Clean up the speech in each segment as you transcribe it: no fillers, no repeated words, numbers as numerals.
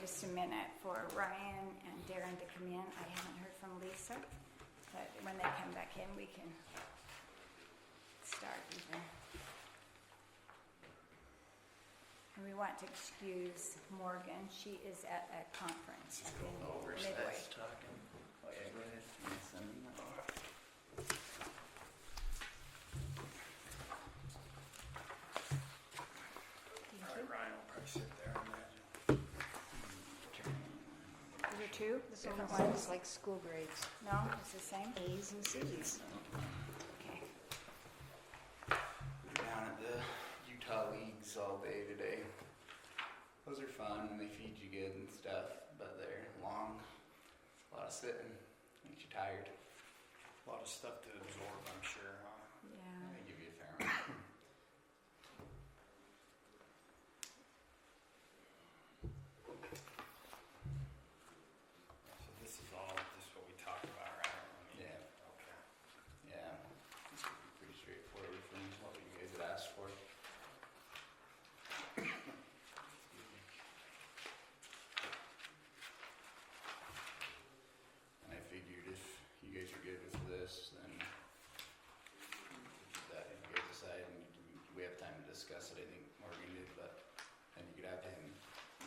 just a minute for Ryan and Darren to come in. I haven't heard from Lisa, but when they come back in, we can start even. And we want to excuse Morgan. She is at a conference in Midway. Talking. Oh yeah, go ahead. Send me that. Ryan will probably sit there, I imagine. Is there two This different one ones? sounds like school grades. No, it's the same? A's and C's. Okay. We're down at the Utah Leagues all day today. Those are fun and they feed you good and stuff, but they're long. A lot of sitting. Makes you tired. A lot of stuff to absorb, I'm sure, huh? Yeah. They give you a fair amount. So this is all just what we talked about, right? I mean, Yeah. Okay. Yeah. It's pretty straightforward from what you guys had asked for. And I figured if you guys are good with this, then that if you guys decide and we have time to discuss it, I think Morgan did, but then you could have him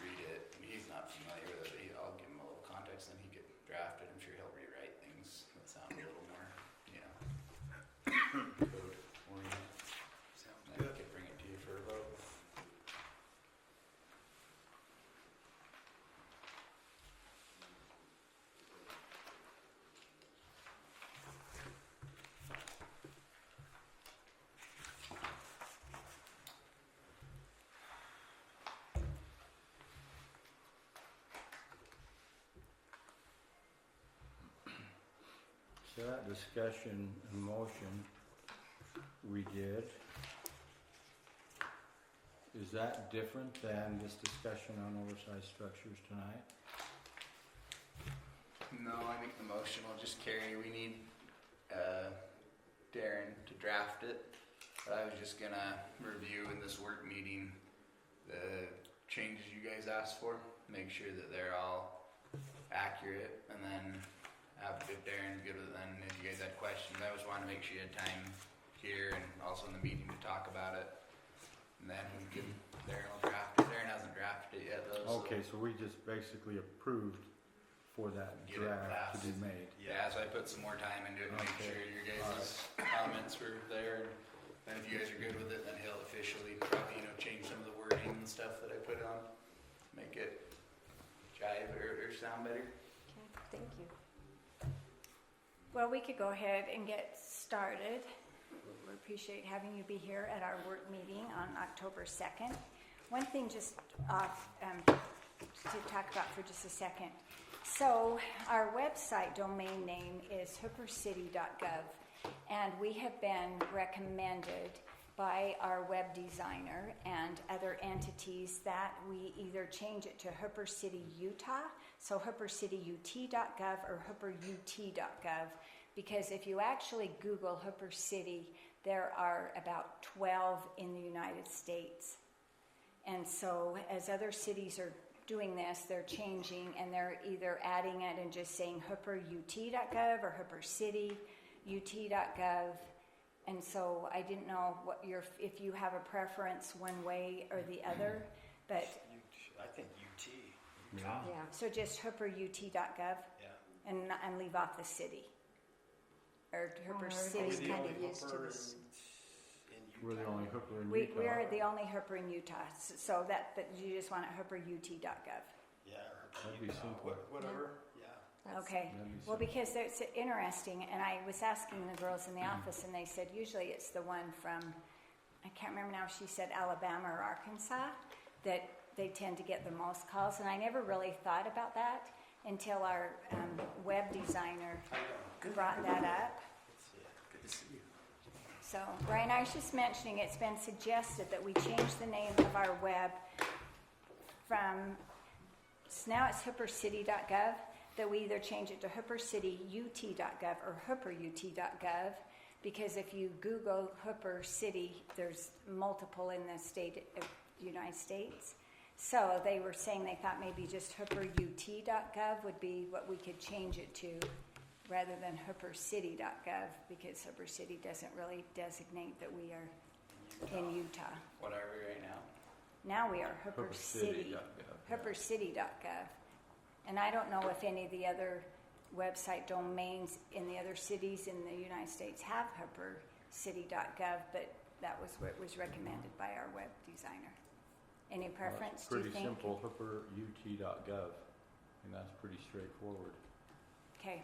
read it. I mean, he's not familiar with it, but I'll give him a little context and he could draft it. I'm sure he'll rewrite things that sound a little more, code oriented. Sounds And then good. we could bring it to you for a vote. So that discussion and motion we did, is that different than this discussion on oversized structures tonight? No, I think the motion will just carry. We need Darren to draft it. But I was just gonna review in this work meeting the changes you guys asked for, make sure that they're all accurate, and then have Darren good with it. Then if you guys had questions, I just wanted to make sure you had time here and also in the meeting to talk about it. And then we can, Darren will draft it. Darren hasn't drafted it yet though. Okay, so we just basically approved for that Get it draft to be passed. made. Yeah, so I put some more time into it to make Okay. sure your guys' comments were there. And if you guys are good with it, then he'll officially probably, change some of the wording and stuff that I put on. Make it jive or sound better. Okay, thank you. Well, we could go ahead and get started. We appreciate having you be here at our work meeting on October 2nd. One thing just to talk about for just a second. So our website domain name is hoopercity.gov, and we have been recommended by our web designer and other entities that we either change it to Hooper City, Utah, so hoopercityut.gov or hooperut.gov, because if you actually Google Hooper City, there are about 12 in the United States. And so as other cities are doing this, they're changing and they're either adding it and just saying hooperut.gov or hoopercityut.gov. And so I didn't know if you have a preference one way or the other, but I think UT. Yeah. Yeah. so just hooperut.gov Yeah. and leave off the city. Or Hooper everybody's City. We're the kinda only used to Hooper this. in We're the Utah. only hooker in We Utah. are the only Hooper in Utah, so that you just want it hooperut.gov. Yeah, or That'd be Utah, simple. Whatever, yeah. That's- Okay. That'd be Well, simple. because it's interesting, and I was asking the girls in the office, and they said usually it's the one from, I can't remember now if she said Alabama or Arkansas, that they tend to get the most calls, and I never really thought about that until our web designer How you doing? brought that up. Good to see you. So, Brian, I was just mentioning it's been suggested that we change the name of our web from, so now it's hoopercity.gov, that we either change it to hoopercityut.gov or hooperut.gov, because if you Google Hooper City, there's multiple in the state of the United States. So they were saying they thought maybe just hooperut.gov would be what we could change it to, rather than hoopercity.gov, because Hooper City doesn't really designate that we are in Utah. What are we right now? Now we are Hooper City, hoopercity.gov. And I don't know if any of the other website domains in the other cities in the United States have hoopercity.gov, but that was what was recommended by our web designer. Any preference, do you Pretty think? simple, hooperut.gov, and that's pretty straightforward. Okay.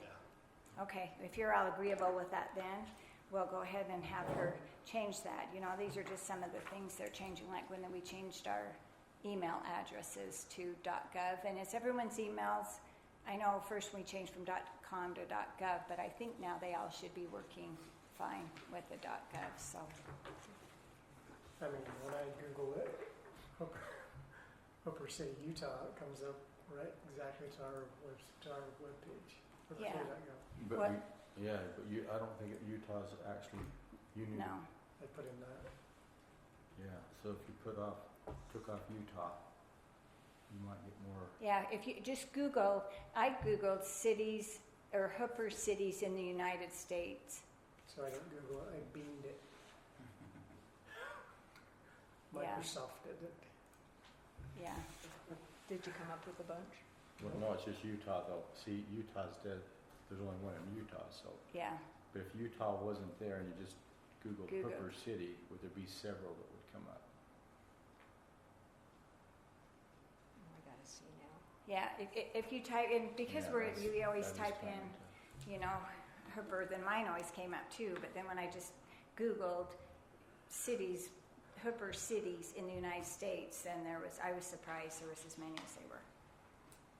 Okay, if you're all agreeable with that, then we'll go ahead and have her change that. You know, these are just some of the things they're changing, like when we changed our email addresses to .gov, and it's everyone's emails. I know first we changed from .com to .gov, but I think now they all should be working fine with the .gov, so. I mean, when I Google it, Hooper City, Utah, it comes up right exactly to our webpage. Yeah. hoopercity.gov. But What? I don't think Utah's actually union. No, I put in that. Yeah, so if you took off Utah, you might get more. yeah, if you just Google, I Googled cities or Hooper cities in the United States. So I didn't Google it, I beamed it. Yeah. Microsoft did it. Yeah, Did you come up with a bunch? Well, no, it's just Utah though. See, Utah's dead. There's only one in Utah, so. yeah. But if Utah wasn't there and you just Googled Google. Hooper City, would there be several that would come up? Oh, I gotta see now. Yeah, if you type in, because Yeah, we always that is type fine in, to- you know, Hooper, then mine always came up too, but then when I just Googled cities, Hooper cities in the United States, then I was surprised there was as many as they were.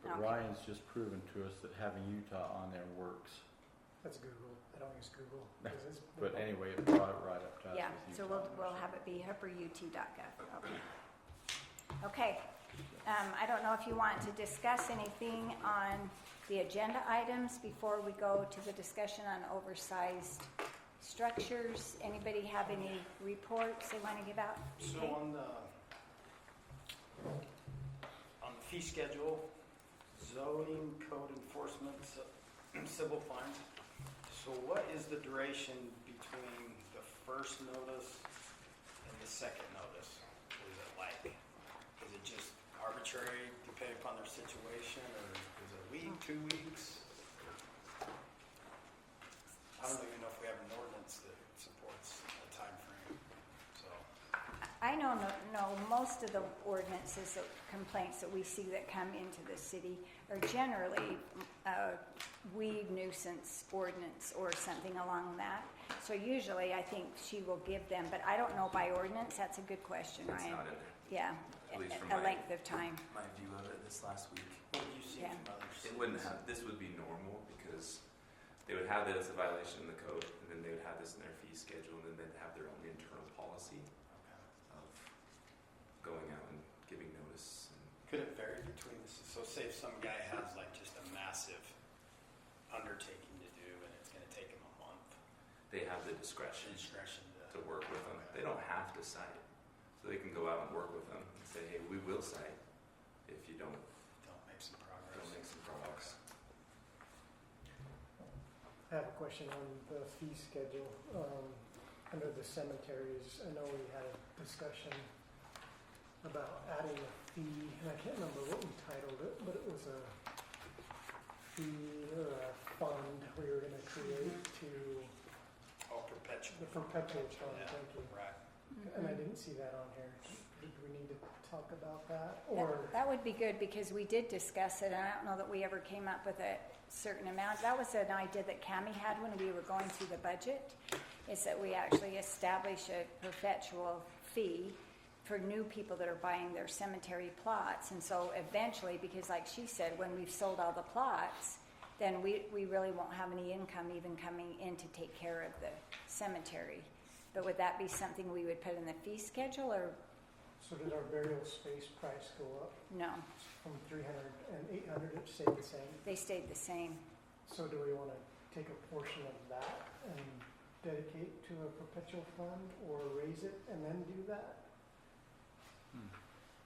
But Okay. Ryan's just proven to us that having Utah on there works. That's Google. I don't use Google. 'cause it's- But anyway, it brought it right up to us Yeah, with so Utah. we'll have it be hooperut.gov. Okay. Okay, I don't know if you want to discuss anything on the agenda items before we go to the discussion on oversized structures. Anybody have any reports they want to give out? So Okay. on the fee schedule, zoning code enforcement, civil fines. So what is the duration between the first notice and the second notice? What is it like? Is it just arbitrary depending upon their situation, or is it a week, 2 weeks? I don't even know if we have an ordinance that supports a time frame. So I know most of the ordinances, complaints that we see that come into the city are generally weed nuisance ordinance or something along that. So usually I think she will give them, but I don't know by ordinance. That's a good question, It's Ryan. not in there. Yeah, At least from a my- length of time. My view of it this last week, what do you see Yeah. from other cities? it wouldn't have, this would be normal because they would have it as a violation in the code, and then they would have this in their fee schedule, and then they'd have their own internal policy Okay. of going out and giving notice. And Could it vary between this? So say if some guy has like just a massive undertaking to do and it's gonna take him a month, they have the discretion discretion to work with them. They don't have to cite. So they can go out and work with them and say, hey, we will cite if you don't make some progress. make some progress. I have a question on the fee schedule. Under the cemeteries, I know we had a discussion about adding a fee, and I can't remember what we titled it, but it was a fee or a fund we were gonna create to Oh, perpetual. the perpetual fund, Yeah. thank you. Right. And I didn't see that on here. Do we need to talk about that, or? That would be good because we did discuss it, and I don't know that we ever came up with a certain amount. That was an idea that Cammie had when we were going through the budget, is that we actually establish a perpetual fee for new people that are buying their cemetery plots. And so eventually, because like she said, when we've sold all the plots, then we really won't have any income even coming in to take care of the cemetery. But would that be something we would put in the fee schedule, or So did our burial space price go up no? from 300 and 800, it stayed the same? They stayed the same. So do we want to take a portion of that and dedicate to a perpetual fund, or raise it and then do that?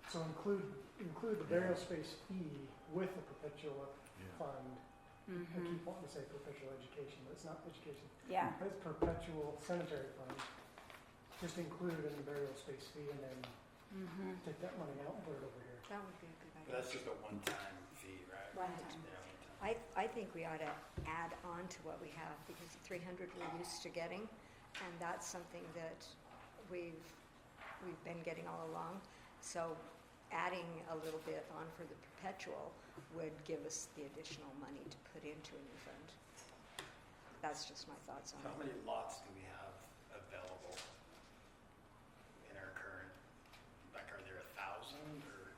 So include the burial space fee with the perpetual Yeah. fund. I Mhm. keep wanting to say perpetual education, but it's not education. Yeah, It's perpetual cemetery fund, just include it in the burial space fee and then mhm. take that money out and put it over here. That would be a good But idea. that's just a one-time fee, right? One Right. time. Yeah, one time. I think we ought to add on to what we have, because the 300 we're used to getting, and that's something that we've been getting all along. So adding a little bit on for the perpetual would give us the additional money to put into a new fund. That's just my thoughts on How it. many lots do we have available in our current, like, are there 1,000 or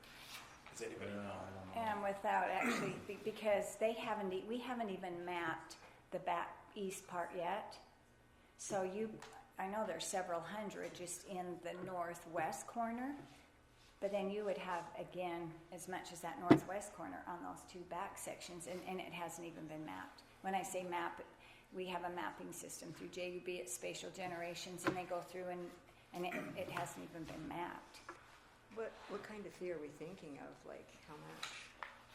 does anybody Yeah, know? I don't know. And without actually, because they haven't, we haven't even mapped the back east part yet. So I know there's several hundred just in the northwest corner, but then you would have, again, as much as that northwest corner on those two back sections, and it hasn't even been mapped. When I say map, we have a mapping system through JUB at Spatial Generations, and they go through and it hasn't even been mapped. What kind of fee are we thinking of? Like, how much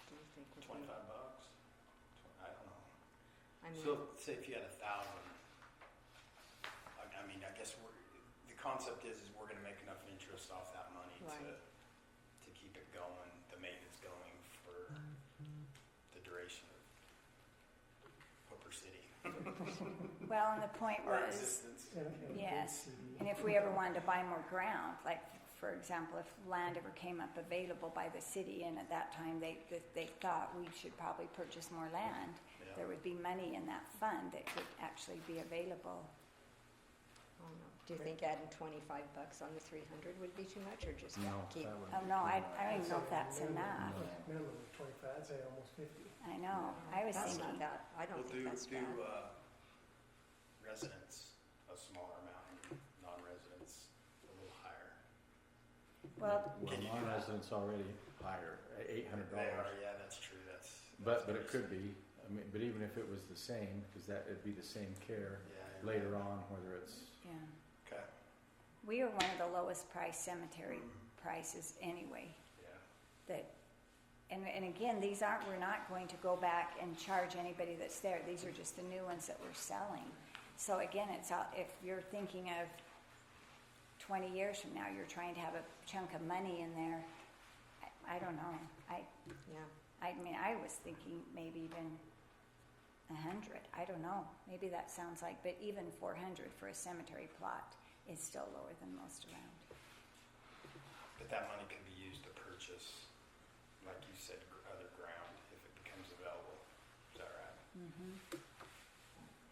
do you think would be? 25 bucks? I don't know. I mean, So say if you had 1,000, I mean, I guess the concept is we're gonna make enough interest off that money Right. to keep it going, the maintenance going for the duration of Hooper City. Well, and the point Our was, existence. And Yes. CD. and if we ever wanted to buy more ground, like, for example, if land ever came up available by the city, and at that time they thought we should probably purchase more land, Yeah. there would be money in that fund that could actually be available. I don't know. Do you think adding 25 bucks on the 300 would be too much, or just No, keep? that would Oh, be no, too I much. don't even know if that's enough. Minimum of 25, I'd say almost 50. I know, I was That's thinking, not that, I don't We'll think that's bad. Residents a smaller amount, and non-residents a little higher. well, Can you do that? non-residents already higher, $800. They are, yeah, that's true, that's. But that's it could be, I mean, but even if it was the same, because it'd be the same care Yeah. you're later right. on, whether it's, yeah. Okay, We are one of the lowest priced cemetery prices anyway. yeah. That, and again, we're not going to go back and charge anybody that's there. These are just the new ones that we're selling. So again, if you're thinking of 20 years from now, you're trying to have a chunk of money in there, I don't know. Yeah. I mean, I was thinking maybe even 100. I don't know. Maybe that sounds like, but even 400 for a cemetery plot is still lower than most around. But that money can be used to purchase, like you said, other ground if it becomes available. Is that right? Mm-hmm.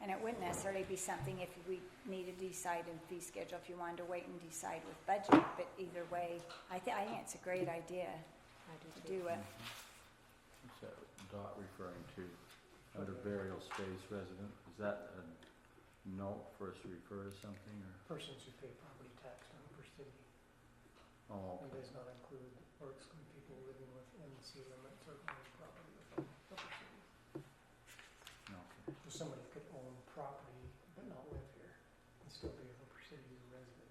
And it wouldn't necessarily be something if we needed to decide in fee schedule, if you wanted to wait and decide with budget, but either way, I think it's a great idea I do to too. do it. what's that dot referring to? Under burial space resident, is that a note for us to refer to something, or? Persons who pay property tax on per city, Oh, and okay. does not include or exclude people living within the city limits or owning property within Hooper City. Okay. So somebody could own property but not live here and still be a Hooper City resident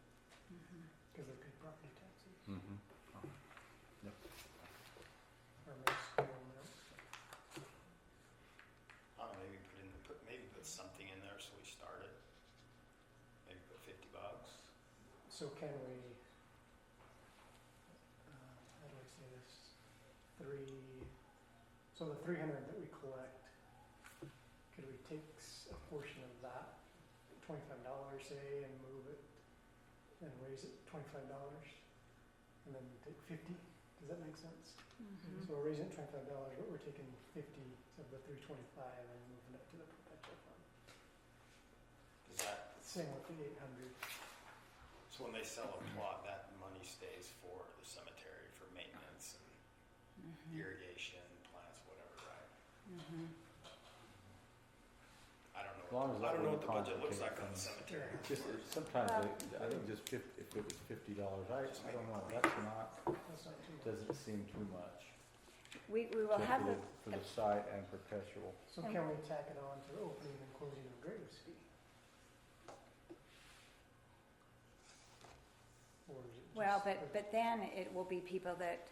Mhm. because they pay property taxes Mm-hmm. or Mexico amount. I don't know, maybe put something in there so we start it. Maybe put 50 bucks. So can we, how do I say this? So the 300 that we collect, could we take a portion of that, $25 say, and move it and raise it $25 and then take 50? Does that make sense? Mhm. So we're raising it $25, but we're taking 50 of the 325 and moving it to the perpetual fund. Does that, Same with the 800. so when they sell a plot, that money stays for the cemetery for maintenance and Mhm. irrigation, plants, whatever, right? Mhm. I don't know. As long as I that don't know what wouldn't the budget looks like complicate on the things. cemetery. Yeah. Just, sometimes, I think just if it was $50, I don't know, that's not, That's not too much. doesn't seem too much. We will So have for the site and perpetual. So can we tack it on to opening and closing of graves fee? Or is it Well, but then it will be people that,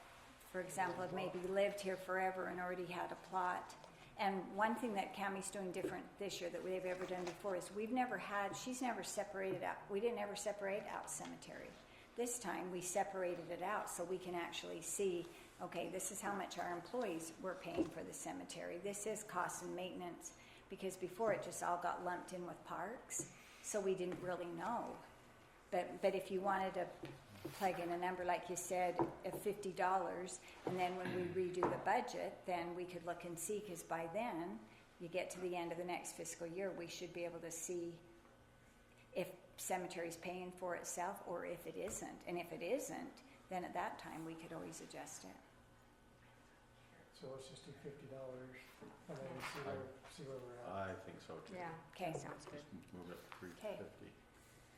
for example, have maybe lived here forever and already had a plot. And one thing that Cammie's doing different this year that we've ever done before is she's never separated out, we didn't ever separate out cemetery. This time we separated it out so we can actually see, okay, this is how much our employees were paying for the cemetery. This is cost and maintenance, because before it just all got lumped in with parks, so we didn't really know. But if you wanted to plug in a number, like you said, of $50, and then when we redo the budget, then we could look and see, because by then, you get to the end of the next fiscal year, we should be able to see if cemetery's paying for itself or if it isn't. And if it isn't, then at that time, we could always adjust it. So let's just do $50 and then see where we're at. I think so too. Yeah, Okay. sounds good, Just move it to Okay. 350.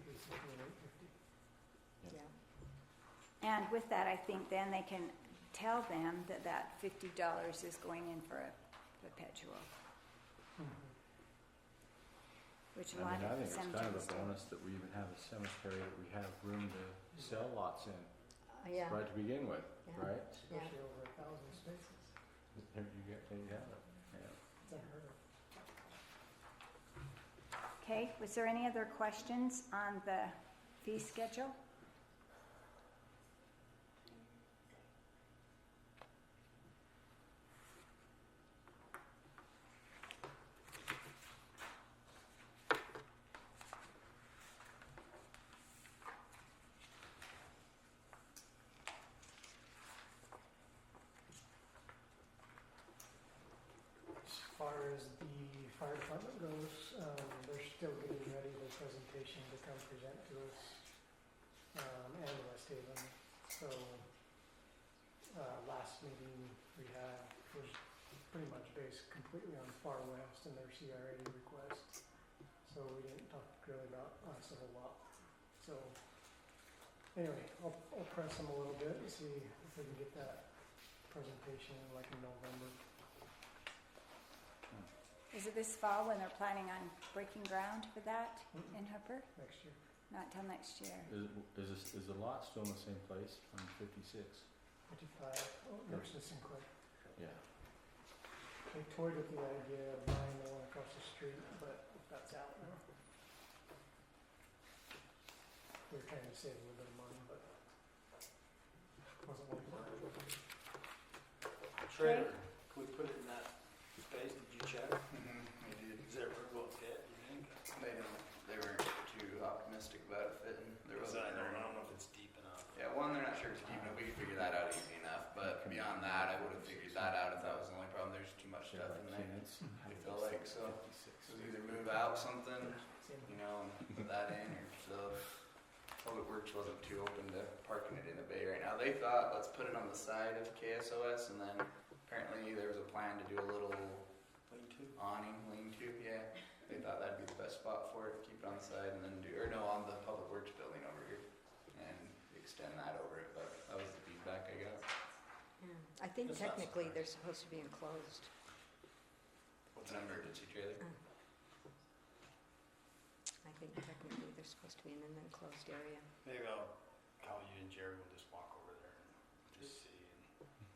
Basically, 850. yeah. And with that, I think then they can tell them that $50 is going in for a perpetual, which a I lot mean, I of think it's kind of cemeteries a do. bonus that we even have a cemetery that we have room to sell lots in, Yeah, right to begin with, Yeah. right? Especially over 1,000 spaces. There you have it, yeah. It's unheard of. Okay, was there any other questions on the fee schedule? As far as the fire department goes, they're still getting ready their presentation to come present to us, and West Haven. So, last meeting we had was pretty much based completely on Far West and their CRA requests. So we didn't talk really about us a whole lot. So, anyway, I'll press them a little bit and see if we can get that presentation like in November. Is it this fall when they're planning on breaking ground for that in Hooper? Next year. Not till next year. Is the lot still in the same place on 56? 55, next to Sinclair. Yeah. They toyed with the idea of buying the one across the street, but that's out now. We were trying to save a little bit of money, but wasn't working out. Trailer, can we put it in that space? Did you check? We did. Is there room to fit, you think? They weren't too optimistic about it fitting. There wasn't. I don't know if it's deep enough. Yeah, one, they're not sure it's deep enough. We could figure that out easy enough. But beyond that, I would have figured that out if that was the only problem. There's too much stuff in there. I feel like so. So either move out something, you know, and put that in, or so. Public Works wasn't too open to parking it in the bay right now. They thought, let's put it on the side of KSOS, and then apparently there was a plan to do a little Lean-to? awning, lean-to, yeah. They thought that'd be the best spot for it, keep it on the side, and then on the Public Works building over here, and extend that over it, but that was the feedback I got. Yeah. I think That's not technically surprising. they're supposed to be enclosed. What's an emergency trailer? I think technically they're supposed to be in an enclosed area. Maybe I'll call you and Jerry, we'll just walk over there and just see.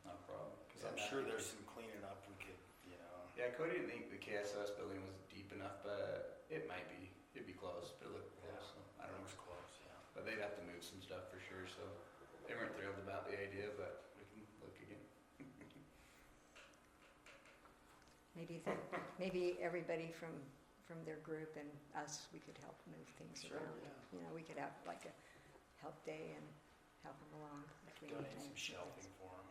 Not a problem. Because I'm sure there's some cleaning up we could, you know. Yeah, Cody didn't think the KSOS building was deep enough, but it might be. It'd be close, but it looked close, so I don't know. Looks close, yeah. But they'd have to move some stuff for sure, so they weren't thrilled about the idea, but we can look again. Maybe everybody from their group and us, we could help move things Sure, around. yeah. You know, we could have like a help day and help them along between Donate some times. shelving for them,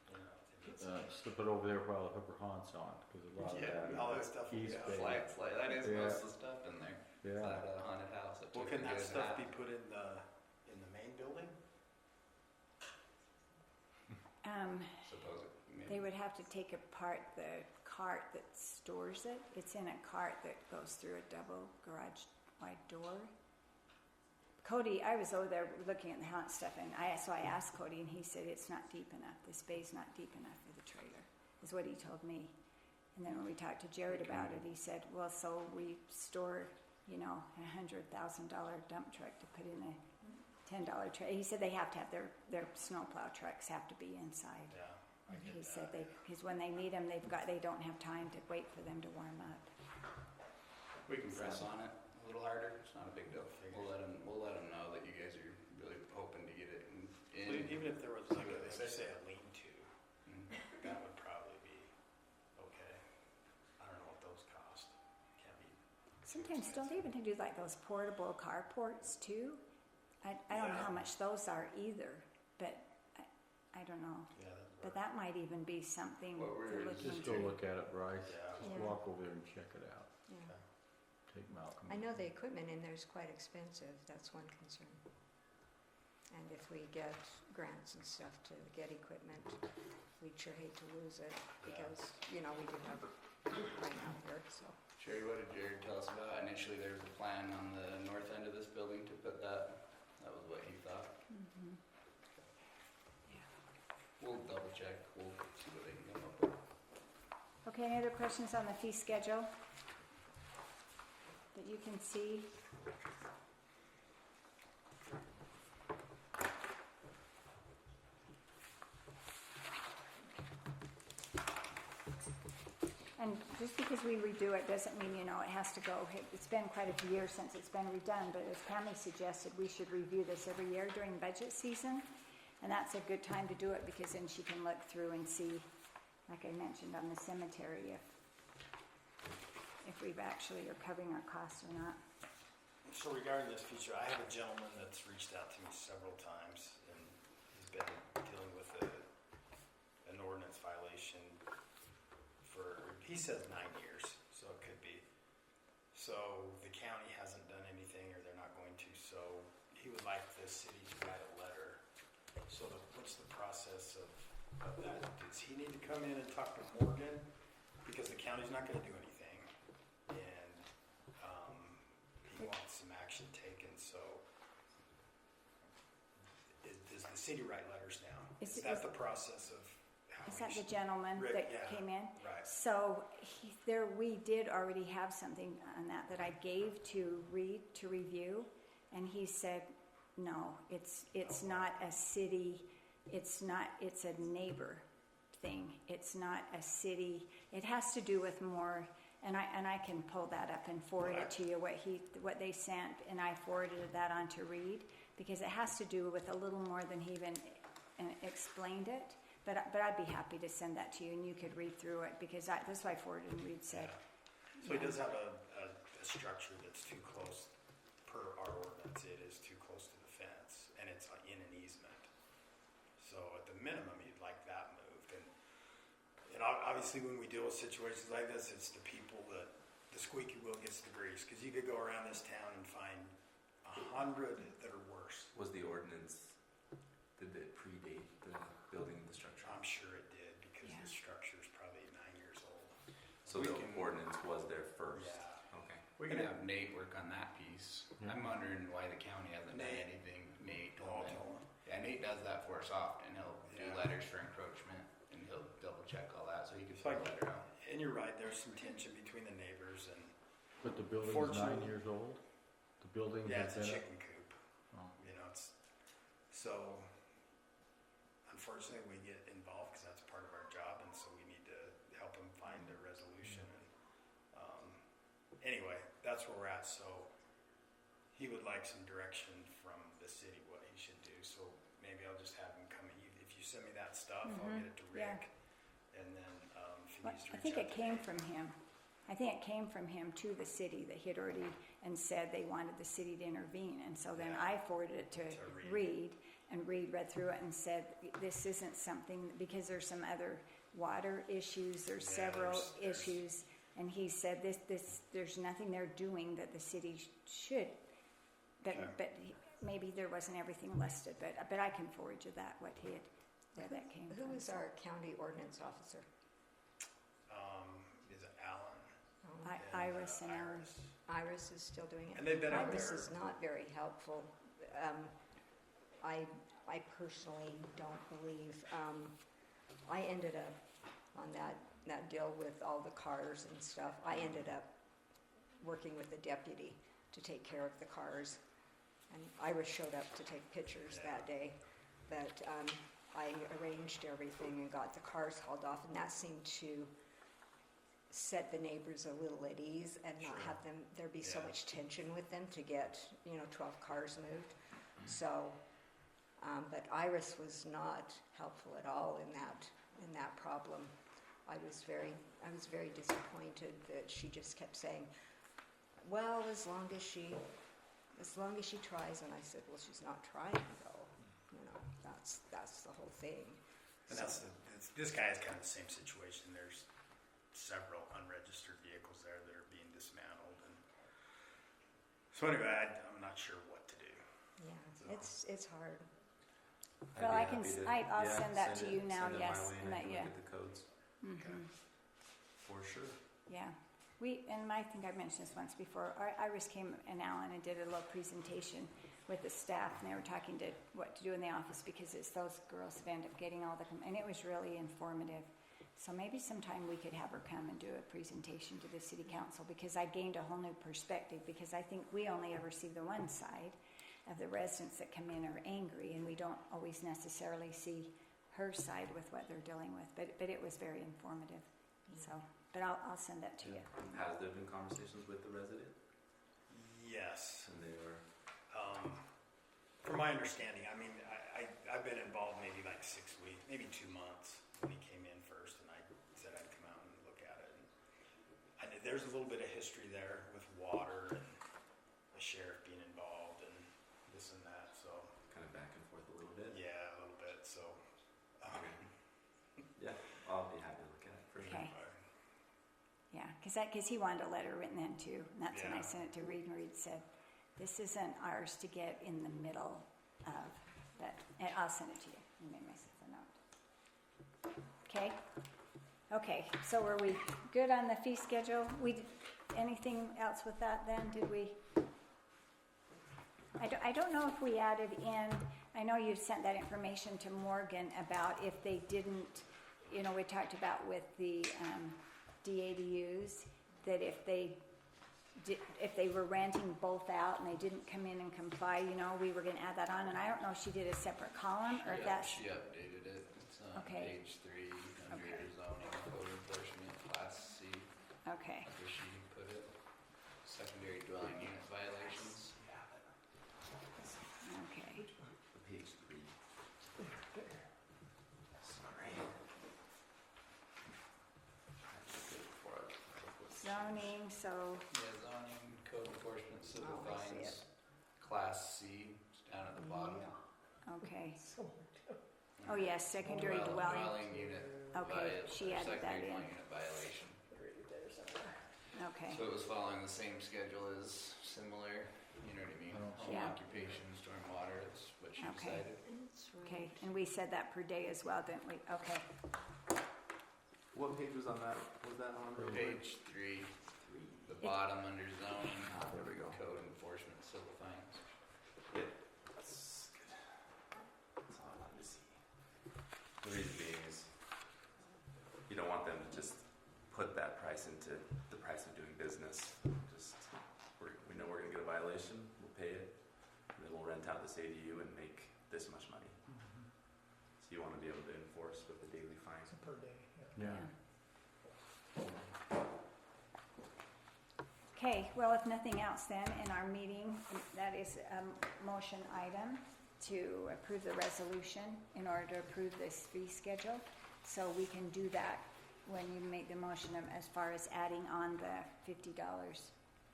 you know, if they need some. Slip it over there while the Hooper Haun's on, because a lot of Yeah, that. all that stuff will be East out. Bay. Slide. That is Yeah. most of the stuff in there. Yeah. That haunted house. It Well, took can a that good stuff half. be put in the main building? Suppose it. They would have to take apart the cart that stores it. It's in a cart that goes through a double garage wide door. Cody, I was over there looking at the haunt stuff, and so I asked Cody, and he said it's not deep enough. This bay's not deep enough for the trailer, is what he told me. And then when we talked to Jared about it, he said, well, so we store, $100,000 dump truck to put in $10 truck. He said they have to have their snowplow trucks have to be inside. Yeah, I get He that. said because when they need them, they don't have time to wait for them to warm up. We can press on it a little harder. It's not a big deal. We'll let them know that you guys are really hoping to get it in. Well, even if there was like a, like say a lean-to, Mm. that would probably be okay. I don't know what those cost. Can't be. Sometimes don't they even do like those portable carports too? I don't know how Yeah. much those are either, but I don't know. Yeah, that's But that might even be something What we're to look Just into. go look at it, Bryce. Yeah. Just Yeah. walk over there and check it out. Yeah. Take Malcolm. I know the equipment in there is quite expensive, that's one concern. And if we get grants and stuff to get equipment, we'd sure hate to lose it because, we do have rain out here, so. Sherry, what did Jared tell us about? Initially, there was a plan on the north end of this building to put that. That was what he thought. Mhm. We'll double check. We'll see what they can come up with. Okay, any other questions on the fee schedule that you can see? And just because we redo it doesn't mean, it has to go. It's been quite a few years since it's been redone, but as Pammy suggested, we should review this every year during budget season. And that's a good time to do it because then she can look through and see, like I mentioned on the cemetery, if we've actually are covering our costs or not. So regarding this feature, I have a gentleman that's reached out to me several times, and he's been dealing with an ordinance violation for, he says 9 years, so it could be. So the county hasn't done anything, or they're not going to, so he would like the city to write a letter. So what's the process of that? Does he need to come in and talk to Morgan? Because the county's not gonna do anything, and he wants some action taken, so does the city write letters now? Is Is it- that the process of how Is we that the should- gentleman Rick, that yeah. came in? Right, So we did already have something on that I gave to Reed to review, and he said, no, it's not a city, it's a neighbor thing. It's not a city, it has to do with more, and I can pull that up and forward it to you, what they sent, and I forwarded that on to Reed, because it has to do with a little more than he even explained it. But I'd be happy to send that to you, and you could read through it, because that's why I forwarded, and Reed said. so he does have a structure that's too close, per our ordinance, it is too close to the fence, and it's in an easement. So at the minimum, you'd like that moved, and obviously when we deal with situations like this, it's the people that, the squeaky wheel gets the grease, because you could go around this town and find 100 that are worse. Was the ordinance, did it predate the building of the structure? I'm sure it did, because Yeah. the structure's probably 9 years old. So We the can- ordinance was there first? Yeah. Okay. We can have Nate work on that piece. Yeah. I'm wondering why the county hasn't done Nate. anything. Nate Oh, told me. tell him. Yeah, Nate does that for us often. He'll do Yeah. letters for encroachment, and he'll double check all that, so he can So put I- a letter out. And you're right, there's some tension between the neighbors, and But the building is Fortunately- 9 years old? The building yeah, has it's a been. chicken coop. Oh. It's, so unfortunately we get involved because that's part of our job, and so we need to help them find a resolution. And anyway, that's where we're at. So he would like some direction from the city what he should do. So maybe I'll just have him come. If you send me that stuff, I'll Mhm, get it to yeah. Rick, and then if he Well, needs to I reach think out it to came me. from him. I think it came from him to the city that he had already, and said they wanted the city to intervene. And so then Yeah. I forwarded it to To Reed. Reed, and Reed read through it and said, this isn't something, because there's some other water issues, there's Yeah, several there's- issues. And he said, there's nothing they're doing that the city should, Okay. but maybe there wasn't everything listed, but I can forward you what he had, where that came from. Who is our county ordinance officer? Is it Alan? Oh, I- Iris and Alan. Iris. Iris is still doing it. And they've been out Iris there. is not very helpful. I personally don't believe, I ended up on that deal with all the cars and stuff. I ended up working with the deputy to take care of the cars. And Iris showed up to take pictures that day, but I arranged everything and got the cars hauled off, and that seemed to set the neighbors a little at ease and not Sure. have them, there be so Yeah. much tension with them to get, 12 cars moved. So, but Iris was not helpful at all in that problem. I was very disappointed that she just kept saying, well, as long as she tries, and I said, well, she's not trying though, that's the whole thing. And this guy is kind of the same situation. There's several unregistered vehicles there that are being dismantled, and so anyway, I'm not sure what to do. Yeah, it's hard. Well, I'd I be can happy s- to- I- I'll yeah, send that to it- you now, send it my yes, way and I that- can yeah. look at the codes, for sure. Yeah, and I think I mentioned this once before, Iris came and Alan and did a little presentation with the staff, and they were talking to what to do in the office, because it's those girls that end up getting all the, and it was really informative. So maybe sometime we could have her come and do a presentation to the city council, because I gained a whole new perspective, because I think we only ever see the one side of the residents that come in are angry, and we don't always necessarily see her side with what they're dealing with, but it was very informative, so, but I'll send that to you. Has there been conversations with the resident? Yes. And they were, From my understanding, I mean, I've been involved maybe like 6 weeks, maybe 2 months when he came in first, and I said I'd come out and look at it. And there's a little bit of history there with water and the sheriff being involved and this and that, so, kind of back and forth a little bit. yeah, a little bit, so. Yeah, I'll be happy to look at it for sure. Okay. Yeah, because he wanted a letter written in too, and that's when I Yeah. sent it to Reed, and Reed said, this isn't ours to get in the middle of, but and I'll send it to you, and made myself a note. Okay? Okay, so were we good on the fee schedule? Anything else with that then, did we? I don't know if we added in, I know you sent that information to Morgan about if they didn't, we talked about with the DADUs, that if they were renting both out and they didn't come in and comply, we were gonna add that on, and I don't know if she did a separate column, or if Yeah, that's, she updated it. It's on Okay. page 3 under Okay. zoning code enforcement class C. okay, Where she put it. Secondary dwelling unit violations. okay. Page 3. Sorry. That's good for it. Zoning, so, Yeah, zoning, code enforcement, civil Oh, I see fines, class C, it's down at the bottom. okay. So, Oh, yes, secondary dwelling, unit. Okay, she added that Secondary in. dwelling unit violation. right there somewhere. okay, So it was following the same schedule as similar, you know what I mean? Oh. Home Yeah. occupation, stormwater, that's what she Okay. decided. okay, and we said that per day as well, didn't we? Okay, What page was on that? Was that on? Page 3, 3. the bottom under zoning, There we go. code enforcement, civil fines. Yep. That's good. That's all I wanted to see. The reason being is you don't want them to just put that price into the price of doing business. Just we know we're going to get a violation, we'll pay it, and then we'll rent out this ADU and make this much money. So you want to be able to enforce with the daily fine. It's a per day, Yeah. okay, well, if nothing else then, in our meeting, that is a motion item to approve the resolution in order to approve this fee schedule. So we can do that when you make the motion as far as adding on the $50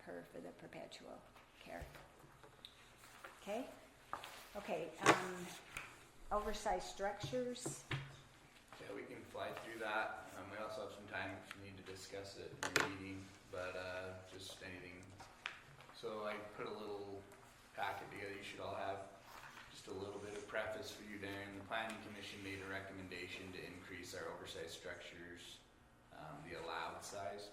for the perpetual care. Okay? Okay, oversized structures, Yeah, we can fly through that. We also have some time if you need to discuss it in your meeting, but just anything. So I put a little packet together you should all have. Just a little bit of preface for you, Darren. The planning commission made a recommendation to increase our oversized structures, the allowed size.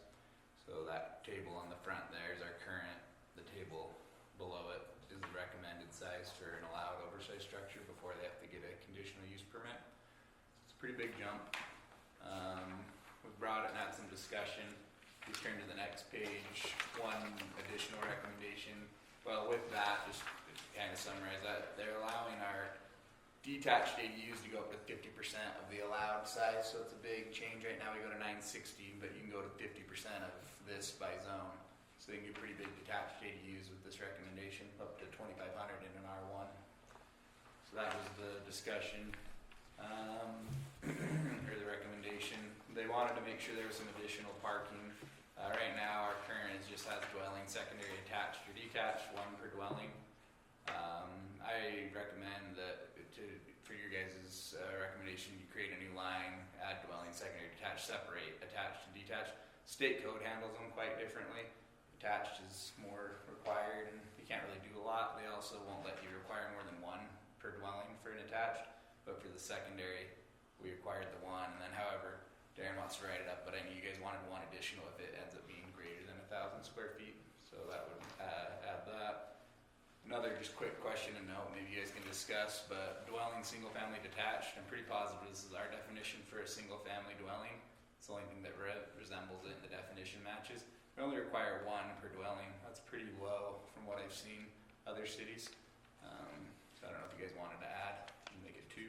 So that table on the front there is our current, the table below it is the recommended size for an allowed oversized structure before they have to get a conditional use permit. It's a pretty big jump. We brought it and had some discussion. We turn to the next page. One additional recommendation Well, with that, just to kind of summarize that, they're allowing our detached ADUs to go up to 50% of the allowed size, so it's a big change. Right now we go to 916, but you can go to 50% of this by zone. So they can do pretty big detached ADUs with this recommendation, up to 2,500 in an R1. So that was the discussion, or the recommendation. They wanted to make sure there was some additional parking. Right now, our current is just has dwelling, secondary attached or detached, one per dwelling. I recommend that for your guys' recommendation, you create a new line, add dwelling, secondary detached, separate attached and detached. State code handles them quite differently. Attached is more required, and you can't really do a lot. They also won't let you require more than one per dwelling for an attached, but for the secondary, we required the one, and then however, Darren wants to write it up, but I know you guys wanted one additional if it ends up being greater than 1,000 square feet, so that would add that. Another just quick question and note, maybe you guys can discuss, but dwelling, single family detached, I'm pretty positive this is our definition for a single family dwelling. It's the only thing that resembles it, and the definition matches. We only require one per dwelling. That's pretty low from what I've seen other cities. So I don't know if you guys wanted to add and make it 2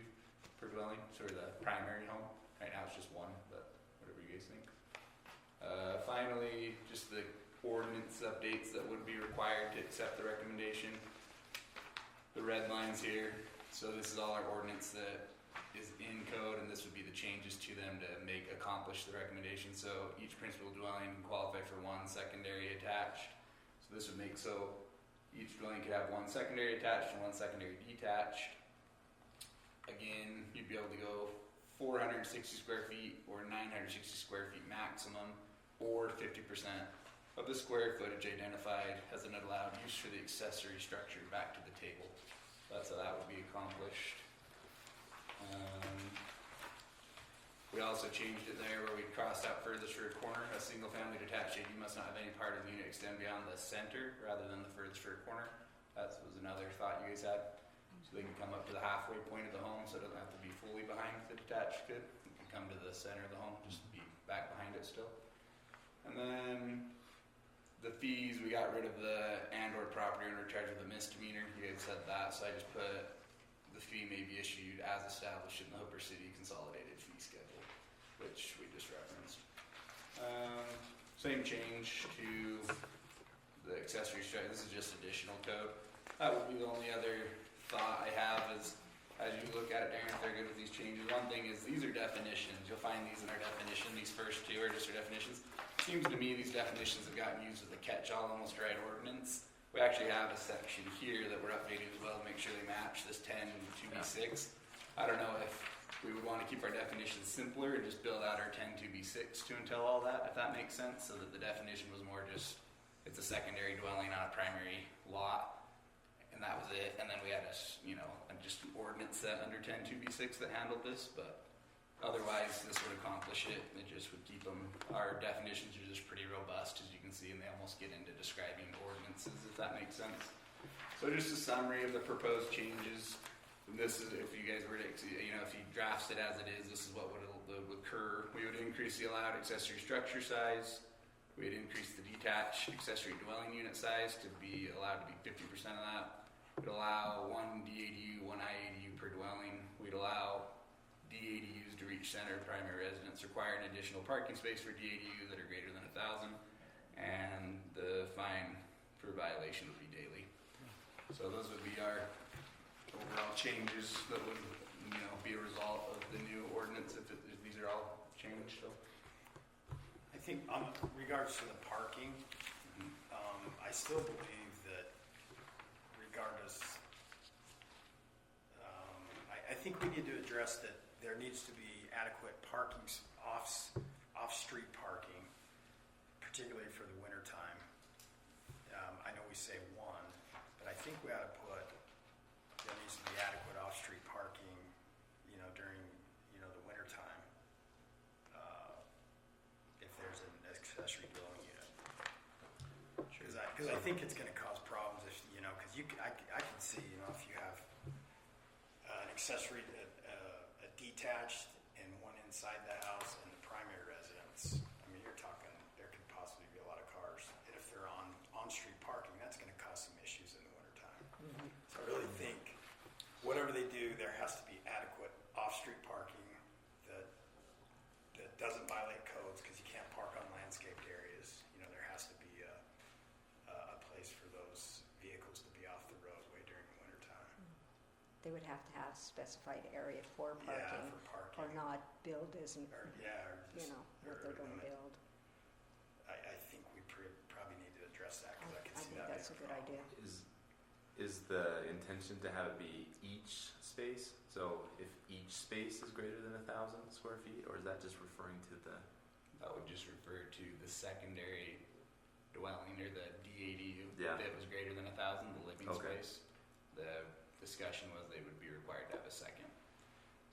per dwelling, sort of the primary home. Right now it's just 1, but whatever you guys think. Finally, just the ordinance updates that would be required to accept the recommendation. The red lines here. So this is all our ordinance that is in code, and this would be the changes to them to accomplish the recommendation. So each principal dwelling can qualify for 1 secondary attached. So this would make so each dwelling could have 1 secondary attached and 1 secondary detached. Again, you'd be able to go 460 square feet or 960 square feet maximum, or 50% of the square footage identified as an allowed use for the accessory structure back to the table. That's how that would be accomplished. We also changed it there where we crossed out furthest rear corner. A single family detached ADU must not have any part of the unit extend beyond the center rather than the furthest rear corner. That was another thought you guys had. So they can come up to the halfway point of the home, so it doesn't have to be fully behind the detached could. It can come to the center of the home, just be back behind it still. And then the fees, we got rid of the and/or property owner charged with a misdemeanor. You guys said that, so I just put the fee may be issued as established in the Hooper City Consolidated Fee Schedule, which we just referenced. Same change to the accessory structure. This is just additional code. That would be the only other thought I have is, as you look at it, Darren, if they're good with these changes, one thing is these are definitions. You'll find these in our definition. These first 2 are just our definitions. Seems to me these definitions have gotten used as a catch-all almost to write ordinance. We actually have a section here that we're updating as well to make sure they match this 10 2B6. I don't know if we would want to keep our definitions simpler and just build out our 10 2B6 to entail all that, if that makes sense, so that the definition was more just, it's a secondary dwelling on a primary lot, and that was it. And then we had just an ordinance set under 10 2B6 that handled this, but otherwise this would accomplish it. It just would keep them, our definitions are just pretty robust, as you can see, and they almost get into describing ordinances, if that makes sense. So just a summary of the proposed changes. And this is, if you guys were to, if you drafts it as it is, this is what would occur. We would increase the allowed accessory structure size. We'd increase the detached accessory dwelling unit size to be allowed to be 50% of that. We'd allow 1 DADU, 1 IADU per dwelling. We'd allow DADUs to reach center of primary residence, require an additional parking space for DADUs that are greater than 1,000, and the fine for violation would be daily. So those would be our overall changes that would, be a result of the new ordinance if these are all changed. So I think on regards to the parking, I still believe that regardless, I think we need to address that there needs to be adequate parking, off-street parking, particularly for the winter time. I know we say 1, but I think we ought to put, there needs to be adequate off-street parking, during, the winter time. If there's an accessory dwelling unit. Because I think it's going to cause problems if, because I can see, if you have an accessory, a detached and one inside the house and the primary residence, you're talking, there could possibly be a lot of cars. And if they're on-street parking, that's going to cause some issues they would have to have specified area for Yeah, parking, for or parking. not build as, Or, yeah, or you just, know, what or they're gonna limit. build. I think we probably need to address that, cause I can I see think that that's a being good problem. idea. Is the intention to have it be each space? So if each space is greater than 1,000 square feet, or is that just referring to the? That would just refer to the secondary dwelling or the DADU. Yeah. If it was greater than 1,000, the living Okay. space. The discussion was they would be required to have a second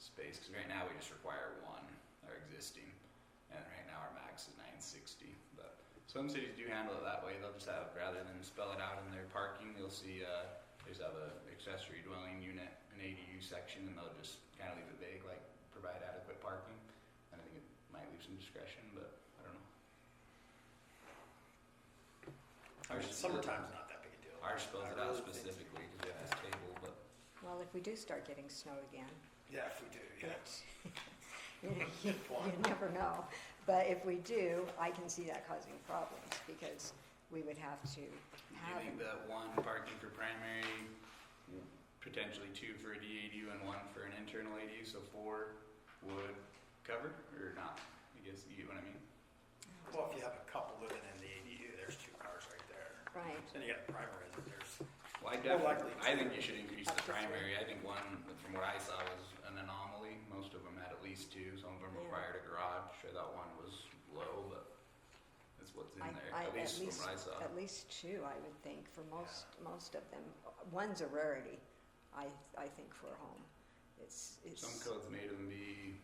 space, because right now we just require one, our existing, and right now our max is 960. But some cities do handle it that way. They'll just have, rather than spell it out in their parking, you'll see they just have a accessory dwelling unit, an ADU section, and they'll just kind of leave it vague, like provide adequate parking. And I think it might leave some discretion, but I don't know. I mean, summertime's not that big a deal. Ours spells I it out really think- specifically because we have this table, but Well, if we do start getting snow again, Yeah, if we do, yeah. you Point. never know. But if we do, I can see that causing problems, because we would have to you have think them. that one parking for primary, potentially two for a DADU and one for an internal ADU, so 4 would cover or not? I guess you get what I mean. Well, if you have a couple living in the ADU, there's 2 cars right there. Right. Then you got a primary, then there's, Well, I More likely definitely, I two. think you should increase Up the to 3. primary. I think one, from what I saw, was an anomaly. Most of them had at least 2. Some of them Yeah. required a garage. I thought one was low, but that's what's in there. At least from what I saw. At least 2, I would think, for most of them. One's a rarity, I think, for a home. It's, Some codes made them be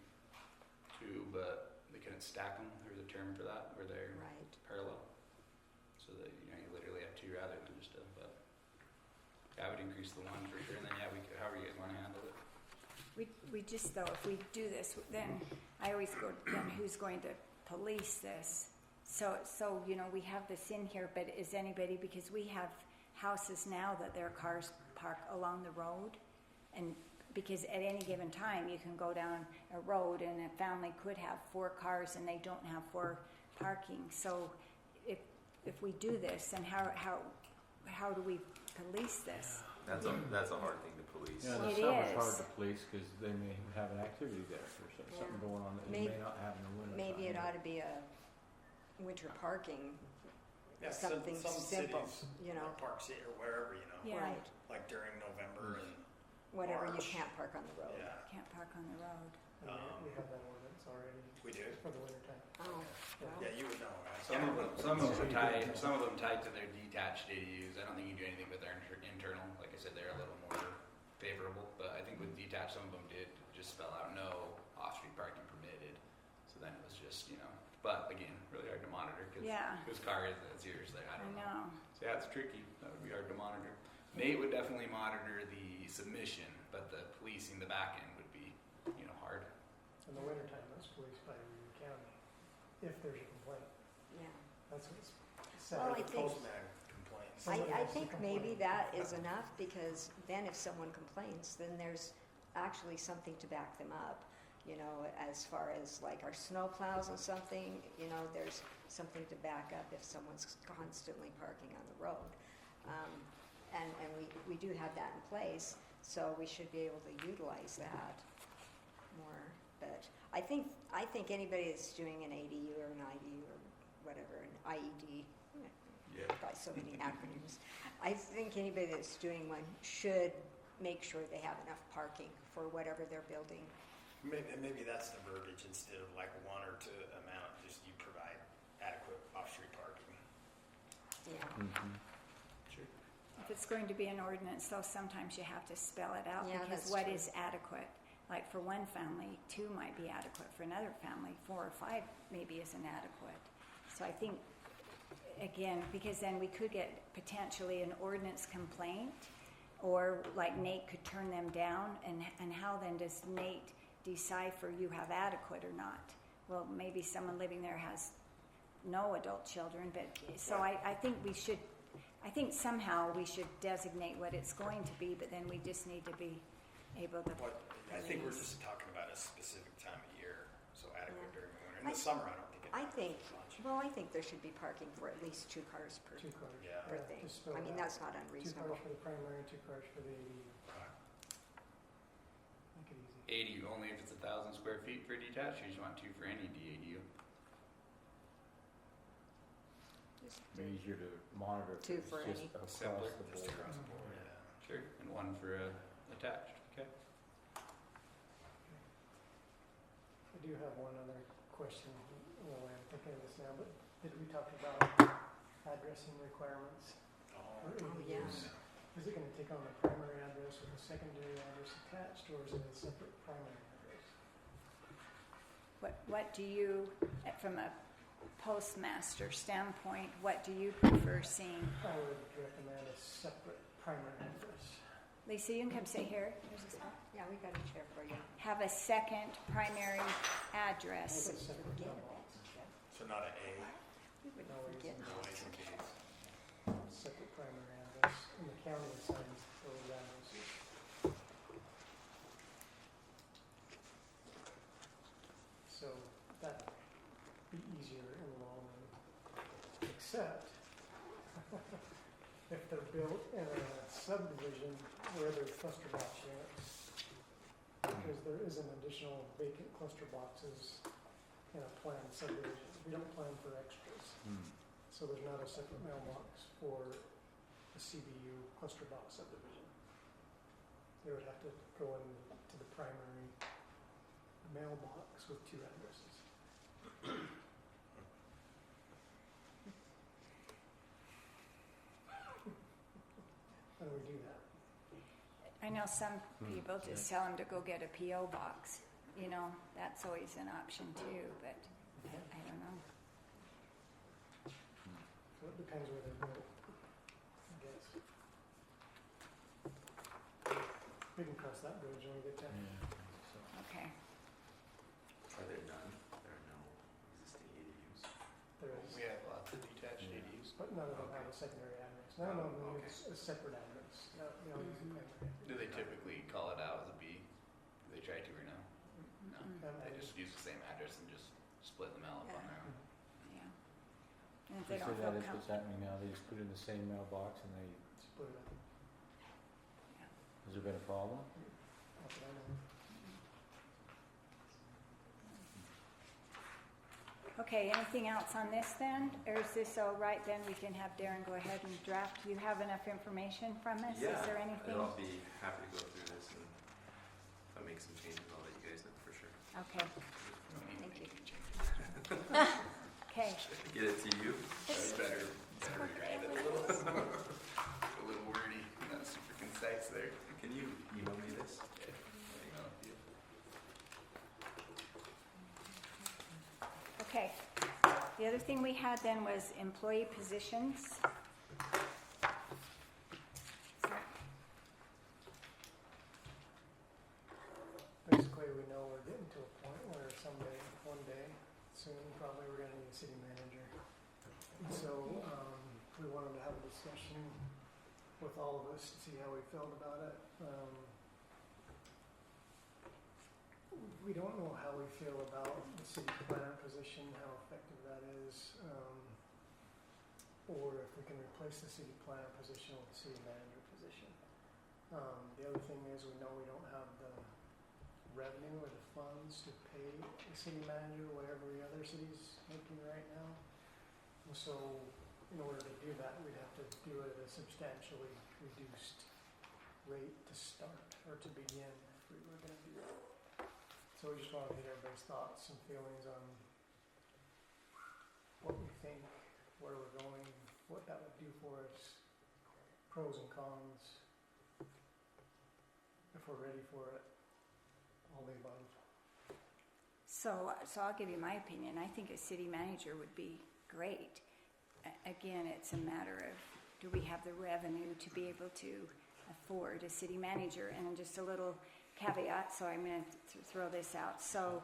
2, but they couldn't stack them. There's a term for that, where they're right. parallel. So that, you literally have 2 rather than just a, but I would increase the 1 for sure. And then, yeah, we could, however you guys want to handle it. We just, though, if we do this, then I always go, then who's going to police this? So, we have this in here, but is anybody, because we have houses now that their cars park along the road, and because at any given time, you can go down a road and a family could have 4 cars and they don't have 4 parking. So if we do this, then how do we police this? That's a hard thing to police. Yeah, It the summer's hard is. to police because they may have an activity there or something Yeah. going on that you Maybe- may not have in the winter. Maybe it ought to be a winter parking, yeah, something some simple, cities, you know. like Park City or wherever, Yeah. Right, like during November and, whatever you March. can't park on the road. yeah, Can't park on the road. And we have that ordinance already we do. for the wintertime. Oh, well, Yeah, you would know, right? Some of them tied to their detached ADUs. I don't think you do anything with their internal. Like I said, they're a little more favorable. But I think with detached, some of them did just spell out no off-street parking permitted. So then it was just, But again, really hard to monitor because Yeah. whose car is it? It's yours. Like, I I don't know. know. So yeah, it's tricky. That would be hard to monitor. Nate would definitely monitor the submission, but the policing the back end would be, hard. In the wintertime, that's policed by Union County, if there's a complaint. yeah. That's what's said. Well, The I think- postman complains. Somebody I has to think maybe complain. that is enough, because then if someone complains, then there's actually something to back them up. As far as like our snow plows and something, there's something to back up if someone's constantly parking on the road. And we do have that in place, so we should be able to utilize that more. But I think anybody that's doing an ADU or an IDU or whatever, an IED, Yeah. by so many acronyms. I think anybody that's doing one should make sure they have enough parking for whatever they're building. Maybe that's the verbiage, instead of like 1 or 2 amount, just you provide adequate off-street parking. Yeah. Mhm. Sure. If it's going to be an ordinance, though, sometimes you have to spell it out, Yeah, because that's what true. is adequate? Like for one family, 2 might be adequate. For another family, 4 or 5 maybe isn't adequate. So I think, again, because then we could get potentially an ordinance complaint, or like Nate could turn them down, and how then does Nate decipher you have adequate or not? Well, maybe someone living there has no adult children, but, so I think somehow we should designate what it's going to be, but then we just need to be able to, I think we're just talking about a specific time of year, so adequate Yeah. during the winter. In the summer, I don't think it I matters think, much. I think there should be parking for at least 2 cars per 2 cars. Yeah. thing. just spell I it mean, out. that's not 2 unreasonable. cars for the primary, 2 cars for the ADU. ADU only if it's 1,000 square feet for detached, or you just want 2 for any DADU? Be easier to monitor if Two it's for just any. across Simpler, the Just board. across the board. Sure. And 1 for attached. Okay. I do have one other question, well, I'm thinking of this now, but did we talk about addressing requirements for yeah. ADUs? Is it gonna take on the primary address with a secondary address attached, or is it a separate primary address? What do you, from a postmaster standpoint, what do you prefer seeing? I would recommend a separate primary address. Lisa, you can come sit here. There's a spot. Yeah, we got a chair for you. Have a second primary address. With a separate Forget mailbox. it. So not an A. You would No forget. reason. No A's and K's. Separate primary address, and the county assigns those addresses. So that'd be easier in the long run, except if they're built in a subdivision where there's cluster box units, because there is an additional vacant cluster boxes in a planned subdivision. We don't plan for extras. So there's not a separate mailbox for a CBU cluster box subdivision. They would have to go into the primary mailbox with 2 addresses. How do we do that? I know some people just tell them to go get a P.O. box. You know, that's always an option too, but I don't know. So it depends where they're built, I guess. We can cross that bridge when we get there. Okay. Are there none? There are no existing ADUs. There is, We have lots of detached ADUs. but none of them have a secondary address. None of them Okay. use a separate address. No, they all use a primary. Do they typically call it out as a B? Do they try to or no? No. They just use the same address and just split them out on their own. Yeah. And if They they say don't that feel is what's comfortable. happening now, they just put it in the same mailbox and they, Split it up. has there been a problem? Not that I know. Okay, anything else on this then? Or is this all right then? We can have Darren go ahead and draft. You have enough information from us? Is there anything? I'll be happy to go through this, and if I make some changes, I'll let you guys know for sure. Okay, Don't need to Thank make you. any changes. okay. Get it to you. That's better rewrite it a little. A little wordy, not super concise there. Can you email me this? Okay. The other thing we had then was employee positions. Basically, we know we're getting to a point where someday, one day, soon, probably we're gonna need a city manager. And so, we wanted to have a discussion with all of us to see how we felt about it. We don't know how we feel about the city planner position, how effective that is, or if we can replace the city planner position with the city manager position. The other thing is, we know we don't have the revenue or the funds to pay the city manager what every other city's making right now. And so, in order to do that, we'd have to do it at a substantially reduced rate to start, or to begin, if we were gonna do that. So we just wanted to get everybody's thoughts and feelings on what we think, where we're going, what that would do for us, pros and cons, if we're ready for it, all the above. So I'll give you my opinion. I think a city manager would be great. Again, it's a matter of, do we have the revenue to be able to afford a city manager? And just a little caveat, so I'm going to throw this out. So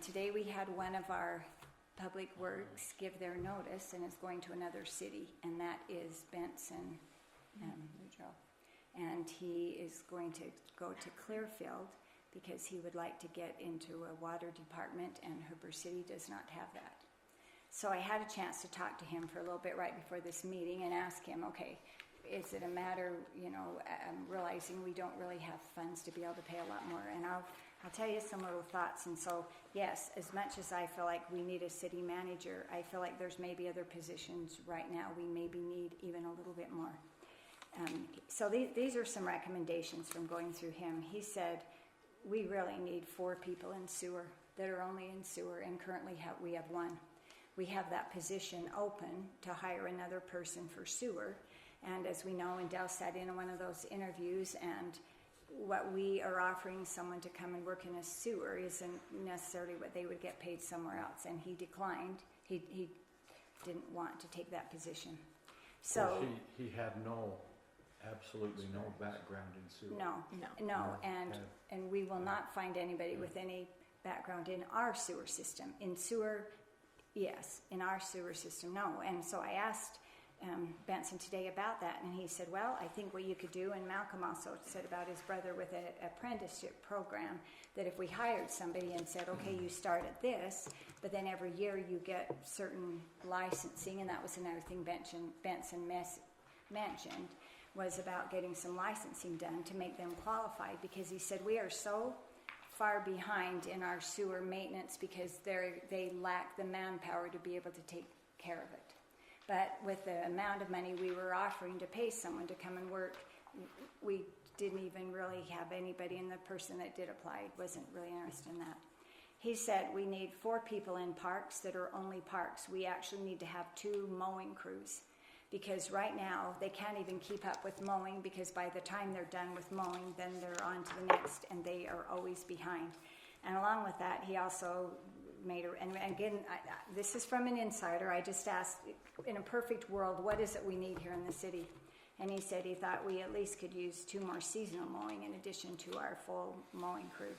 today we had one of our public works give their notice and is going to another city, and that is Benson Woodrow. And he is going to go to Clearfield because he would like to get into a water department, and Hooper City does not have that. So I had a chance to talk to him for a little bit right before this meeting and ask him, okay, is it a matter, realizing we don't really have funds to be able to pay a lot more? And I'll tell you some little thoughts. And so, yes, as much as I feel like we need a city manager, I feel like there's maybe other positions right now we maybe need even a little bit more. So these are some recommendations from going through him. He said, we really need 4 people in sewer that are only in sewer, and currently we have 1. We have that position open to hire another person for sewer. And as we know, and Dell sat in on one of those interviews, and what we are offering someone to come and work in a sewer isn't necessarily what they would get paid somewhere else. And he declined. He didn't want to take that position. So Well, he had absolutely no background in sewer. no, and we will not find anybody with any background in our sewer system. In sewer, yes. In our sewer system, no. And so I asked Benson today about that, and he said, well, I think what you could do, and Malcolm also said about his brother with an apprenticeship program, that if we hired somebody and said, okay, you start at this, but then every year you get certain licensing, and that was another thing Benson mentioned, was about getting some licensing done to make them qualified, because he said we are so far behind in our sewer maintenance because they lack the manpower to be able to take care of it. But with the amount of money we were offering to pay someone to come and work, we didn't even really have anybody, and the person that did apply wasn't really interested in that. He said we need 4 people in parks that are only parks. We actually need to have 2 mowing crews, because right now they can't even keep up with mowing, because by the time they're done with mowing, then they're on to the next, and they are always behind. And along with that, he also made and again, this is from an insider. I just asked, in a perfect world, what is it we need here in the city? And he said he thought we at least could use 2 more seasonal mowing in addition to our full mowing crew.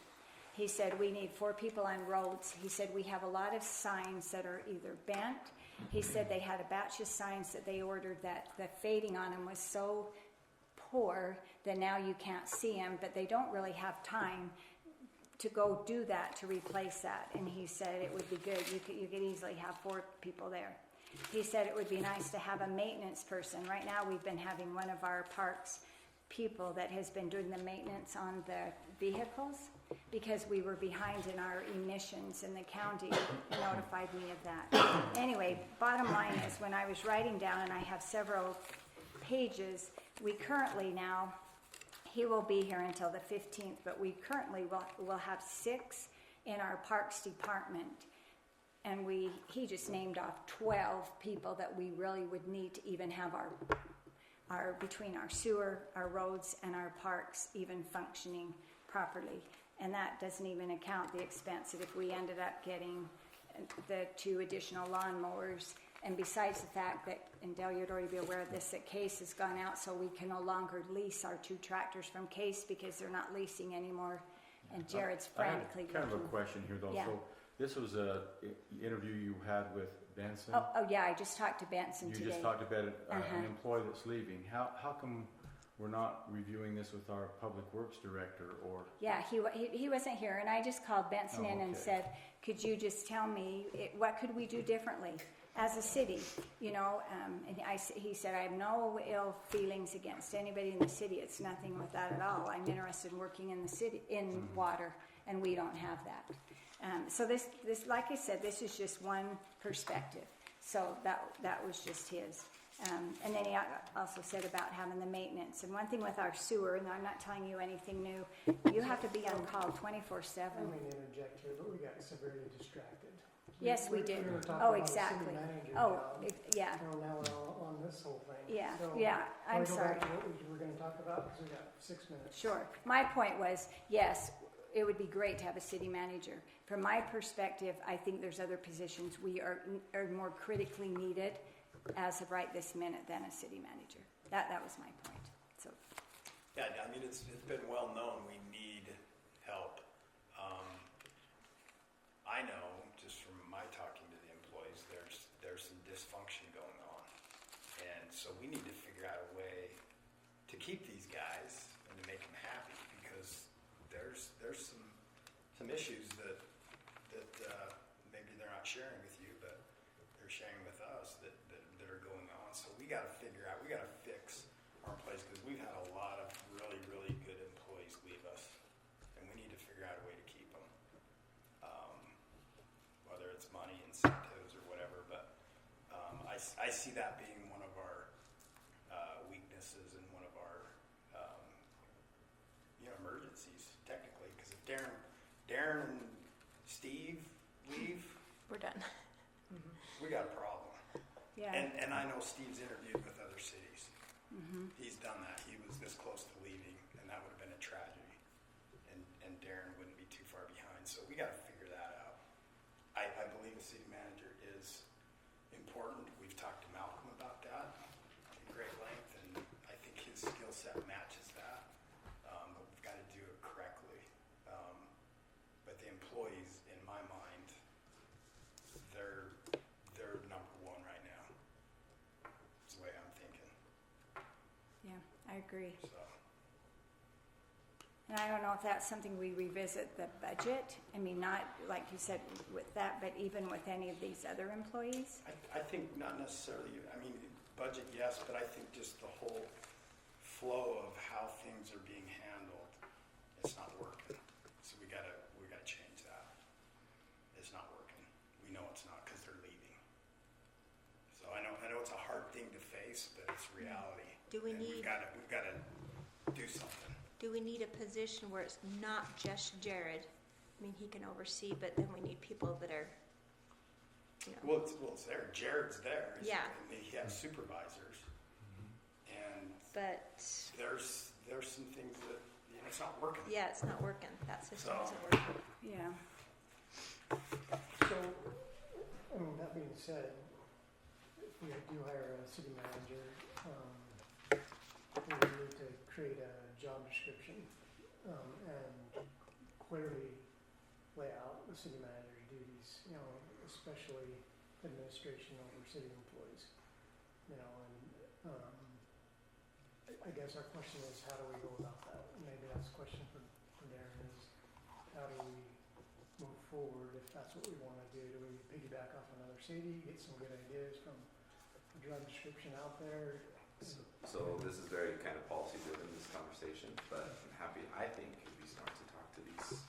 He said we need 4 people on roads. He said we have a lot of signs that are either bent. He said they had a batch of signs that they ordered that the fading on them was so poor that now you can't see them, but they don't really have time to go do that, to replace that. And he said it would be good. You could easily have 4 people there. He said it would be nice to have a maintenance person. Right now we've been having one of our parks people that has been doing the maintenance on the vehicles, because we were behind in our emissions, and the county notified me of that. Anyway, bottom line is, when I was writing down, and I have several pages, we currently now, he will be here until the 15th, but we currently will have 6 in our parks department. And he just named off 12 people that we really would need to even have our between our sewer, our roads, and our parks even functioning properly. And that doesn't even account the expense that if we ended up getting the 2 additional lawnmowers, and besides the fact that, and Dale, you'd already be aware of this, that Case has gone out, so we can no longer lease our 2 tractors from Case because they're not leasing anymore. And Jared's frantically I have kind of a looking. question here, though. Yeah. So this was a interview you had with Benson. Oh yeah, I just talked to Benson You today. just talked about Uh-huh. an employee that's leaving. How come we're not reviewing this with our public works director, or? Yeah, he wasn't here, and I just called Benson in and okay. said, could you just tell me what could we do differently as a city, you know? And he said, I have no ill feelings against anybody in the city. It's nothing with that at all. I'm interested in working in the city, in water, and we don't have that. So this, like I said, this is just one perspective. So that was just his. And then he also said about having the maintenance. And one thing with our sewer, and I'm not telling you anything new, you have to be on call 24/7. I mean, interject here, but we got severely distracted. Yes, we did. We're gonna talk Oh, about the city exactly. manager Oh, job. yeah, Now we're on this whole thing. yeah, So, yeah, I'm can we go sorry. back to what we were gonna talk about, because we got 6 minutes. Sure. My point was, yes, it would be great to have a city manager. From my perspective, I think there's other positions we are more critically needed as of right this minute than a city manager. That was my point. So, Yeah, I mean, it's been well known we need help. I know, just from my talking to the employees, there's some dysfunction going on. And so we need to figure out a way to keep these guys and to make them happy, because there's some issues that maybe they're not sharing with you, but they're sharing with us that are going on. So we got to figure out, we got to fix our place, because we've had a lot of really, really good employees leave us, and we need to figure out a way to keep I see that being one of our weaknesses and one of our emergencies technically, because if Darren and Steve leave, We're done. we got a problem. Yeah. And I know Steve's interviewed with other cities. Mm-hmm. He's done that. He was this close to leaving, and that would have been a tragedy. And Darren wouldn't be too far behind. So we got to figure that out. I believe a city manager is important. We've talked to Malcolm about that at great length, and I think his skill set matches that. But we've got to do it correctly. But the employees, in my mind, they're number one right now. That's the way I'm thinking. Yeah, I agree. So. And I don't know if that's something we revisit the budget. I mean, not like you said with that, but even with any of these other employees. I think not necessarily, I mean, budget, yes, but I think just the whole flow of how things are being handled, it's not working. So we gotta change that. It's not working. We know it's not because they're leaving. So I know it's a hard thing to face, but it's reality. Do we And need- we've gotta do something. Do we need a position where it's not just Jared? I mean, he can oversee, but then we need people that are, you know. Well, it's there. Jared's there. Yeah. And he has supervisors. And But there's some things that, it's not working. yeah, it's not working. That system So- isn't working. Yeah. So, I mean, that being said, if we do hire a city manager, we need to create a job description, and clearly lay out the city manager's duties, especially administration over city employees, and, I guess our question is, how do we go about that? Maybe that's a question for Darren is, how do we move forward if that's what we want to do? Do we piggyback off another city, get some good ideas from a job description out there? So this is very kind of policy driven, this conversation, but I'm happy, I think if we start to talk to these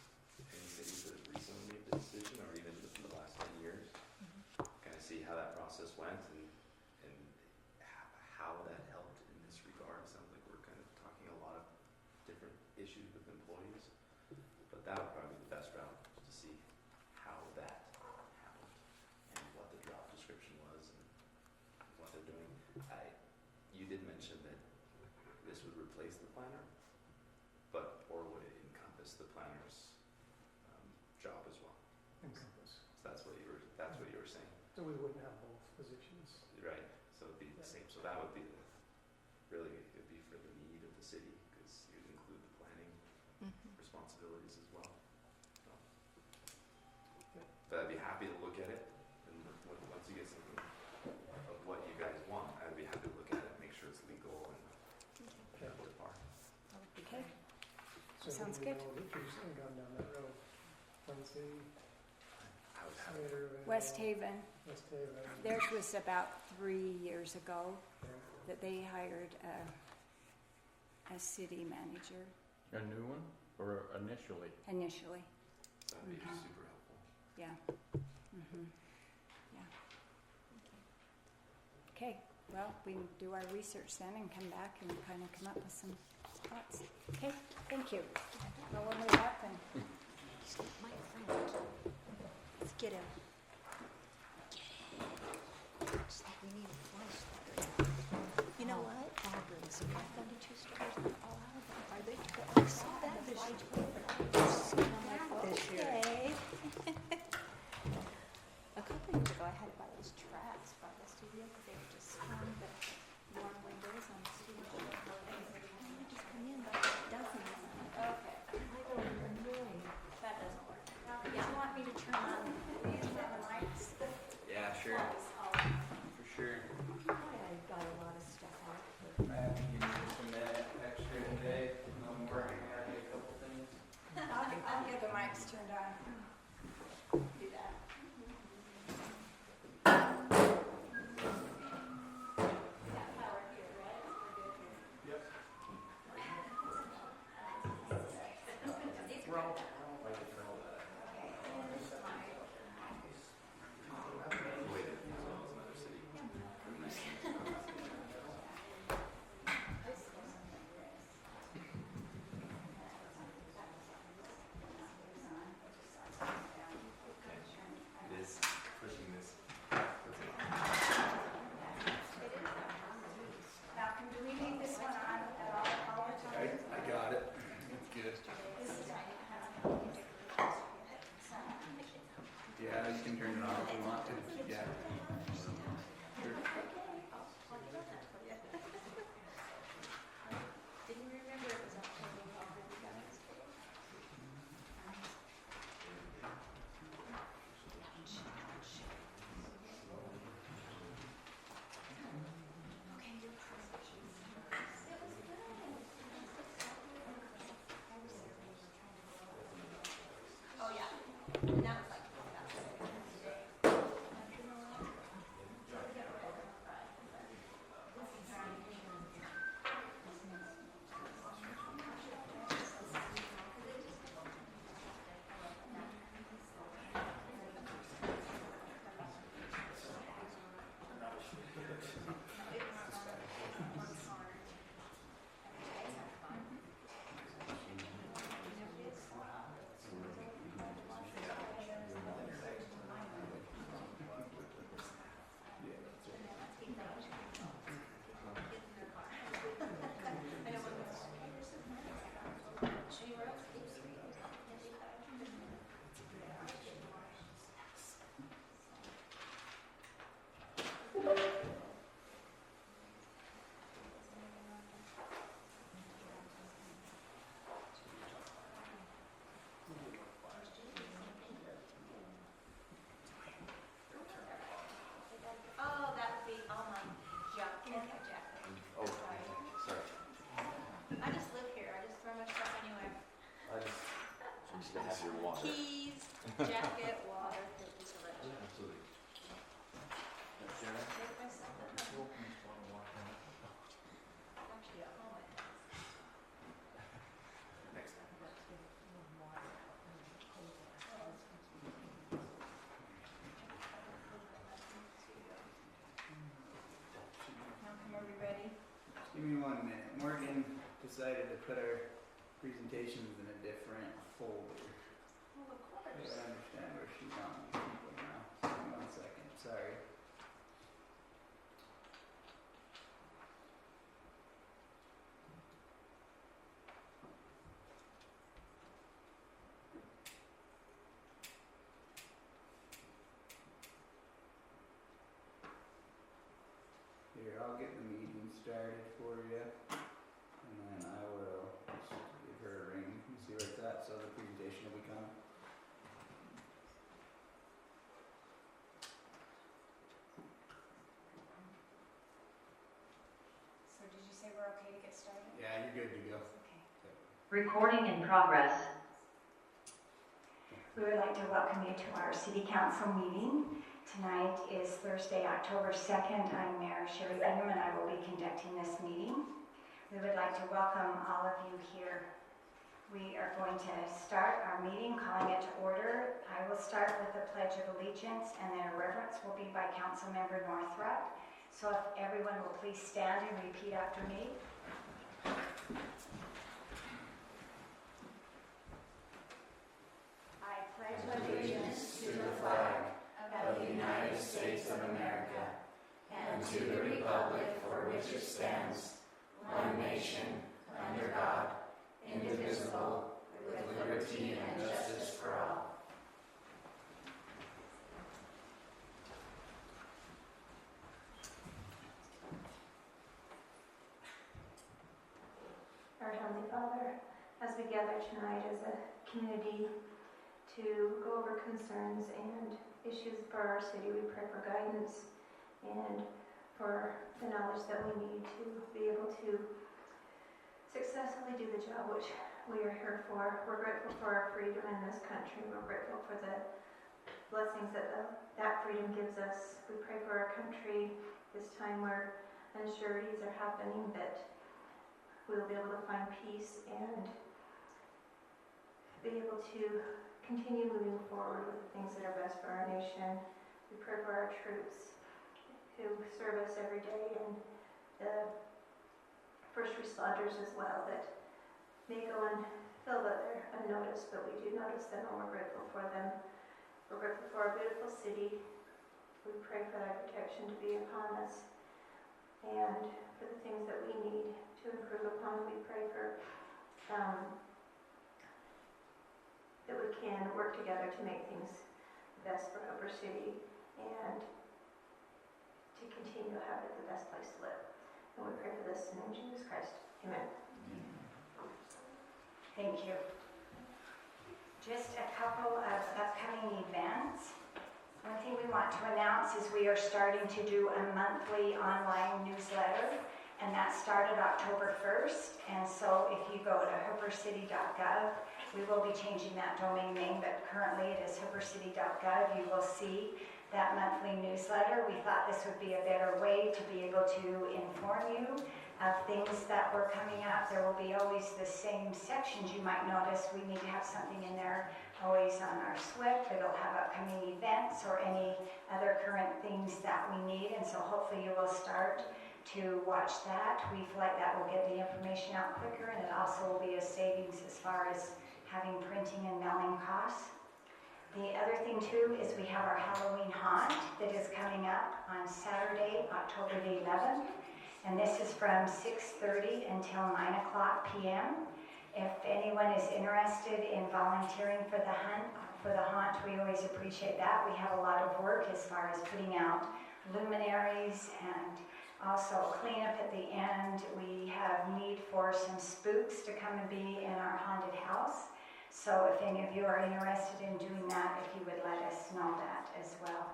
any cities that have recently made the decision, or even within the last 10 years, kind of see how that process went and how that helped in this regard. Sounds like we're kind of talking a lot of different issues with employees, but that would probably be the best route to see how that happened and what the job description was and what they're doing. You did mention that this would replace the planner, or would it encompass the planner's job as well? Encompass. So that's what you were saying, So we wouldn't have both positions. right? So it'd be the same. So that would be really it'd be for the need of the city because you'd include the planning responsibilities as well. So. But I'd be happy to look at it, and once you get something of what you guys want, I'd be happy to look at it, make sure it's legal and up to par. Okay. So Sounds do we good. know if you've gone down that road? Twin City, I would have it. Slater, West Haven. West Haven. Theirs was about 3 years ago Okay. that they hired a city manager A new one, or initially? initially. That'd be Mhm. super helpful. Yeah. Mm-hmm. Yeah. Okay. Well, we can do our research then and come back and kind of come up with some thoughts. Okay. Thank you. Well, we'll move up and. My friend. Let's get him. It's like we need a flashlight. You know what? I'll bring some. I've done 2 stories and they're all out of them. Are they? I saw that this year. And I'm like, well, This year. okay. A couple years ago, I had to buy those tracks by the studio because they were just the warm windows on the studio. And you just come in by dozens. Okay. That doesn't work. Did you want me to turn on the lights? Yeah, sure. For sure. I got a lot of stuff out. You need just a minute extra today. I'm working on a couple things. I'll get the mics turned on. Do that. Yeah, you can turn it on if you want to. Yeah. Sure. Didn't remember it was October already, guys. Okay, your presentation. It was good. Oh, yeah. And that was like about Oh, that would be all my junk. Oh, sorry. I just live here. I just throw my stuff anywhere. You can have your water. Keys, jacket, water. Just a bunch. Absolutely. Make myself at home. Actually, at home. Next time. Malcolm, are we ready? Just give me 1 minute. Morgan decided to put our presentations in a different folder. Well, of I course. don't understand where she's on these people now. Give me 1 second. Sorry. Here, I'll get the meeting started for you, and then I will just give her a ring and see where it's at, so the presentation will be coming. So did you say we're okay to get started? Yeah, you're good to go. Okay. Recording in progress. We would like to welcome you to our city council meeting. Tonight is Thursday, October 2nd. I'm Mayor Sherry Bingham and I will be conducting this meeting. We would like to welcome all of you here. We are going to start our meeting, calling it to order. I will start with the Pledge of Allegiance and then a reverence will be by Councilmember Northrup. So if everyone will please stand and repeat after me. I pledge allegiance to the flag of the United States of America and to the republic for which it stands, one nation, under God, indivisible, with liberty and justice for all. Our Heavenly Father, as we gather tonight as a community to go over concerns and issues for our city, we pray for guidance and for the knowledge that we need to be able to successfully do the job which we are here for. We're grateful for our freedom in this country. We're grateful for the blessings that that freedom gives us. We pray for our country this time where unsureties are happening, that we'll be able to find peace and be able to continue moving forward with the things that are best for our nation. We pray for our troops who serve us every day and the first responders as well that may go and feel that they're unnoticed, but we do notice them and we're grateful for them. We're grateful for our beautiful city. We pray for that protection to be upon us and for the things that we need to improve upon. We pray for that we can work together to make things best for City and to continue to have it the best place to live. And we pray for this in the name of Jesus Christ. Amen. Thank you. Just a couple of upcoming events. One thing we want to announce is we are starting to do a monthly online newsletter, and that started October 1st. And so if you go to hoopercity.gov, we will be changing that domain name, but currently it is hoopercity.gov. You will see that monthly newsletter. We thought this would be a better way to be able to inform you of things that were coming up. There will be always the same sections. You might notice we need to have something in there always on our SWIP. It'll have upcoming events or any other current things that we need, and so hopefully you will start to watch that. We feel like that will get the information out quicker, and it also will be a savings as far as having printing and mailing costs. The other thing too is we have our Halloween haunt that is coming up on Saturday, October the 11th. And this is from 6:30 until 9 o'clock p.m. If anyone is interested in volunteering for the haunt, we always appreciate that. We have a lot of work as far as putting out luminaries and also cleanup at the end. We have need for some spooks to come and be in our haunted house. So if any of you are interested in doing that, if you would let us know that as well.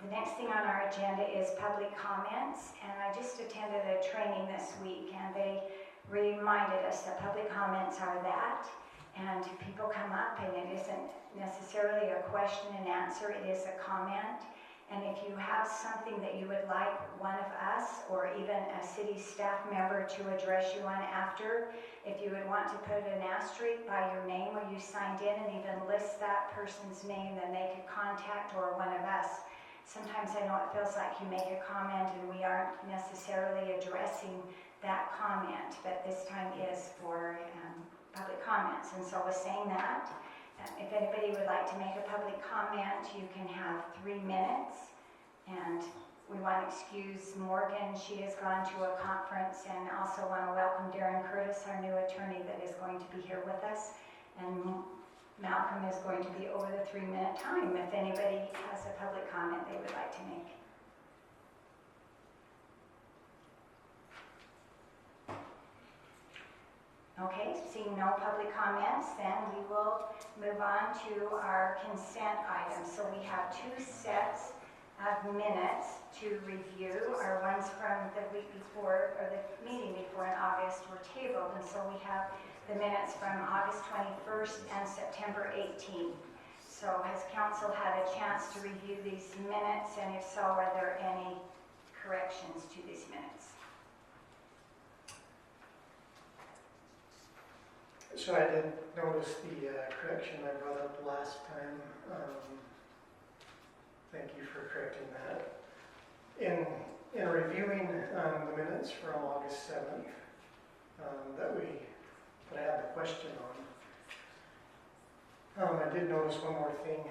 The next thing on our agenda is public comments, and I just attended a training this week, and they reminded us that public comments are that, and people come up, and it isn't necessarily a question and answer, it is a comment. And if you have something that you would like one of us or even a city staff member to address you on after, if you would want to put an asterisk by your name where you signed in and even list that person's name, then they could contact or one of us. Sometimes I know it feels like you make a comment and we aren't necessarily addressing that comment, but this time is for public comments. And so with saying that, if anybody would like to make a public comment, you can have 3 minutes. And we want to excuse Morgan. She has gone to a conference, and also want to welcome Darren Curtis, our new attorney that is going to be here with us. And Malcolm is going to be over the 3-minute time if anybody has a public comment they would like to make. Okay, seeing no public comments, then we will move on to our consent items. So we have 2 sets of minutes to review. Our ones from the week before, or the meeting before in August, were tabled, and so we have the minutes from August 21st and September 18th. So has council had a chance to review these minutes, and if so, are there any corrections to these minutes? So I did notice the correction I brought up last time. Thank you for correcting that. In reviewing the minutes from August 7th that I had the question on, I did notice one more thing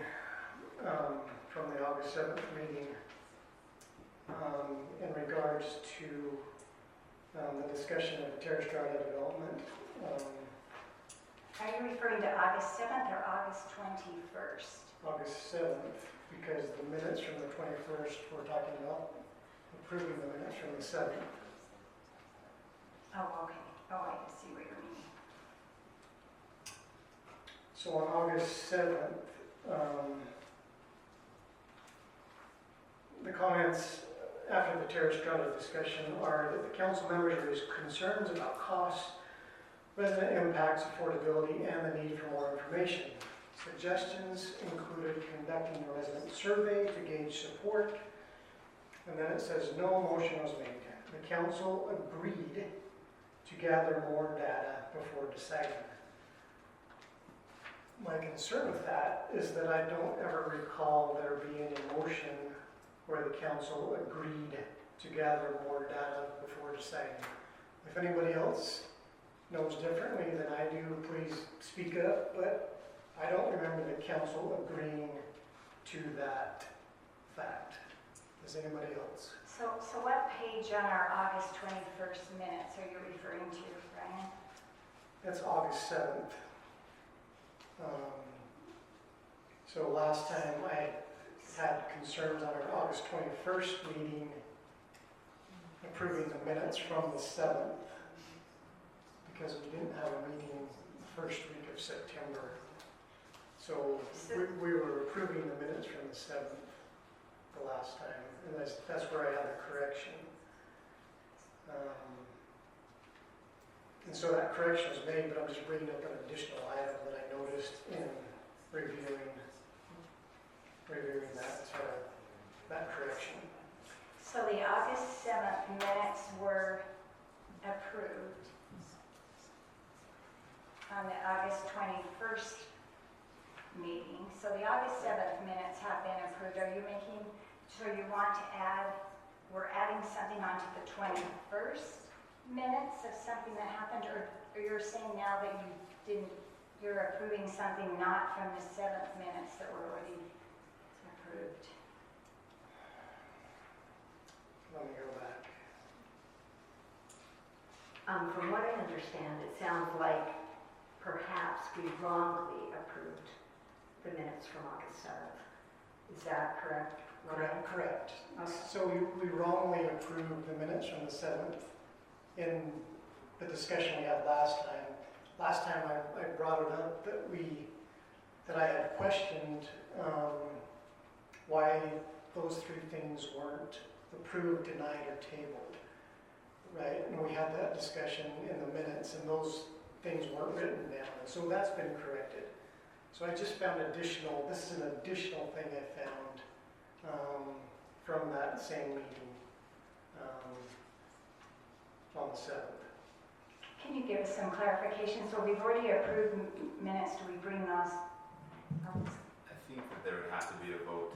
from the August 7th meeting in regards to the discussion of the Terra Strata development. Are you referring to August 7th or August 21st? August 7th, because the minutes from the 21st, we're talking about approving the minutes from the 7th. Oh, okay. Oh, I see what you mean. So on August 7th, the comments after the Terra Strata discussion are that the council members raised concerns about costs, resident impacts, affordability, and the need for more information. Suggestions included conducting a resident survey to gauge support, and then it says no motion was made. The council agreed to gather more data before deciding. My concern with that is that I don't ever recall there being a motion where the council agreed to gather more data before deciding. If anybody else knows differently than I do, please speak up, but I don't remember the council agreeing to that fact. Does anybody else? So what page on our August 21st minutes are you referring to, Brian? That's August 7th. So last time I had concerns on our August 21st meeting approving the minutes from the 7th because we didn't have a meeting the first week of September. So we were approving the minutes from the 7th the last time, and that's where I had the correction. And so that correction was made, but I'm just bringing up an additional item that I noticed in reviewing that correction. So the August 7th minutes were approved on the August 21st meeting. So the August 7th minutes have been approved. Are you making, so you want to add, we're adding something onto the 21st minutes of something that happened, or you're saying now that you're approving something not from the 7th minutes that were already approved? Let me go back. From what I understand, it sounds like perhaps we wrongly approved the minutes from August 7th. Is that correct, Ryan? Correct. Okay. So we wrongly approved the minutes from the 7th in the discussion we had last time. Last time I brought it up that I had questioned why those three things weren't approved, denied, or tabled, right? And we had that discussion in the minutes, and those things weren't written down, and so that's been corrected. So I just found this is an additional thing I found from that same meeting on the 7th. Can you give us some clarification? So we've already approved minutes. Do we bring those? I think that there would have to be a vote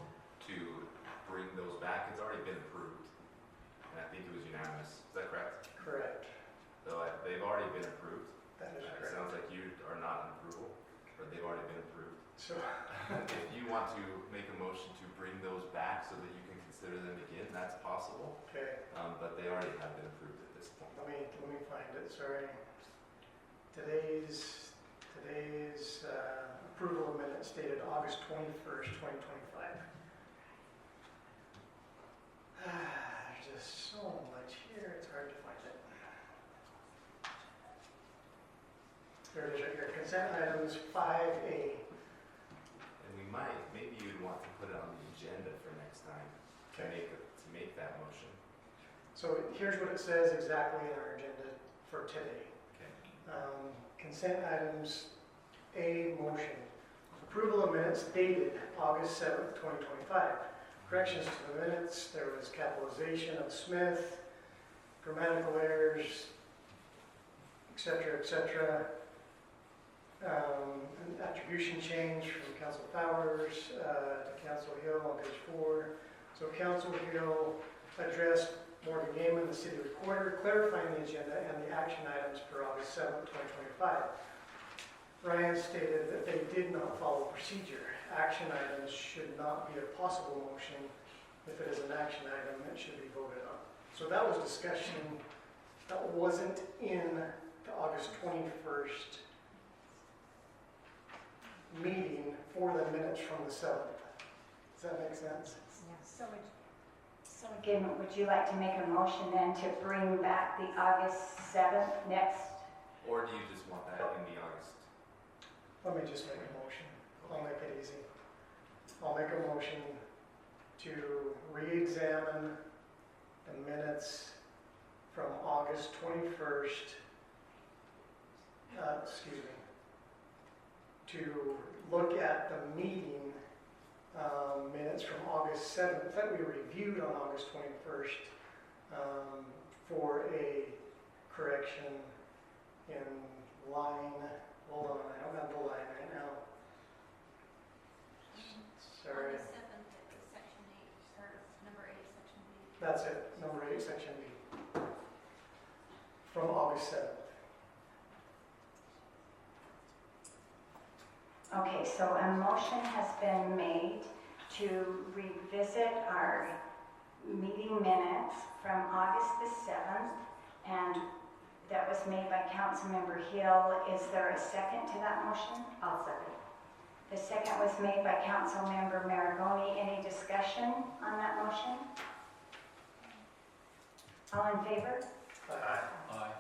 to bring those back. It's already been approved. And I think it was unanimous. Is that correct? Correct. So they've already been approved. That is It correct. sounds like you are not in approval, or they've already been approved. So If you want to make a motion to bring those back so that you can consider them again, that's possible. okay. But they already have been approved at this point. Let me find it, sorry. Today's approval of minutes dated August 21st, 2025. There's just so much here, it's hard to find it. There it is right here, consent items 5A. And maybe you'd want to put it on the agenda for next time to make that motion. So here's what it says exactly in our agenda for today. Okay. Consent items, A, motion. Approval of minutes dated August 7th, 2025. Corrections to the minutes, there was capitalization of Smith, grammatical errors, etc., etc. An attribution change from Council Powers to Council Hill on page 4. So Council Hill addressed Morgan Yeaman, the city recorder, clarifying the agenda and the action items for August 7th, 2025. Ryan stated that they did not follow procedure. Action items should not be a possible motion. If it is an action item, it should be voted on. So that was discussion that wasn't in the August 21st meeting for the minutes from the 7th. Does that make sense? So again, would you like to make a motion then to bring back the August 7th next? Or do you just want that in the August? Let me just make a motion. I'll make it easy. I'll make a motion to re-examine the minutes from August 21st, to look at the meeting minutes from August 7th that we reviewed on August 21st for a correction in line, hold on, I don't have the line right now. Sorry. August 7th, it was section 8, or number 8, section B. That's it, number 8, section B. From August 7th. Okay, so a motion has been made to revisit our meeting minutes from August the 7th, and that was made by Councilmember Hill. Is there a second to that motion? I'll second. The second was made by Councilmember Maragoni. Any discussion on that motion? All in favor? Aye.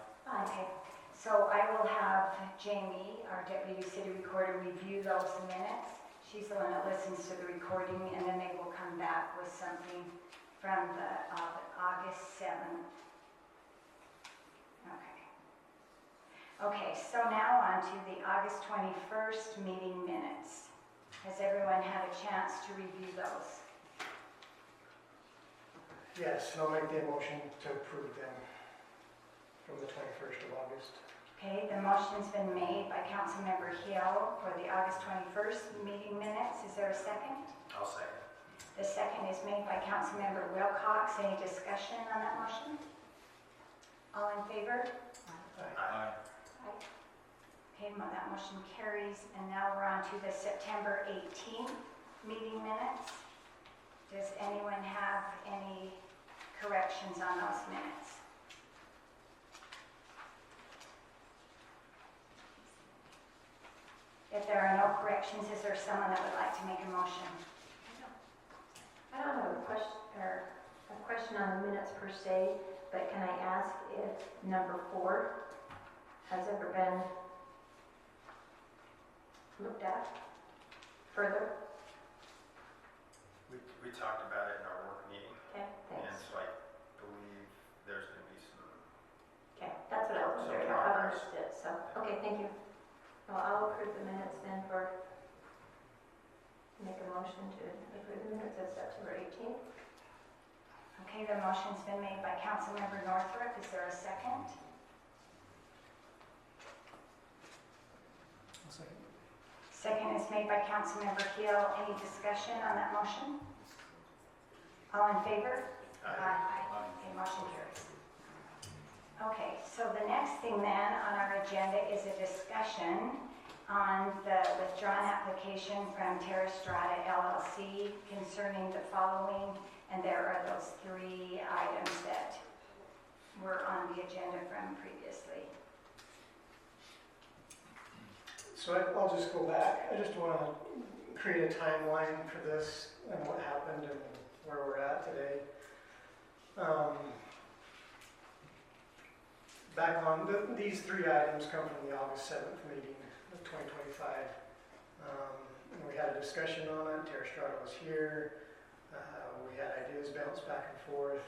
Okay, so I will have Jamie, our Deputy City Recorder, review those minutes. She's the one that listens to the recording, and then they will come back with something from the August 7th. Okay, so now on to the August 21st meeting minutes. Has everyone had a chance to review those? Yes, and I'll make the motion to approve them from the 21st of August. Okay, the motion's been made by Councilmember Hill for the August 21st meeting minutes. Is there a second? I'll second. The second is made by Councilmember Wilcox. Any discussion on that motion? All in favor? Aye. Okay, that motion carries. And now we're on to the September 18th meeting minutes. Does anyone have any corrections on those minutes? If there are no corrections, is there someone that would like to make a motion? I don't have a question on the minutes per se, but can I ask if number 4 has ever been looked at further? We talked about it in our work meeting, Okay, and thanks. so I believe there's going to be some. Okay, that's what I was Some wondering. I progress. understood, so, okay, thank you. Well, I'll approve the minutes then make a motion to approve the minutes of September 18th. Okay, the motion's been made by Councilmember Northrup. Is there a second? I'll second. Second is made by Councilmember Hill. Any discussion on that motion? All in favor? Aye. Okay, motion carries. Okay, so the next thing then on our agenda is a discussion on the withdrawn application from Terra Strata LLC concerning the following, and there are those 3 items that were on the agenda from previously. So I'll just go back. I just want to create a timeline for this and what happened and where we're at today. Back on, these 3 items come from the August 7th meeting of 2025. And we had a discussion on it. Terra Strata was here. We had ideas bounce back and forth.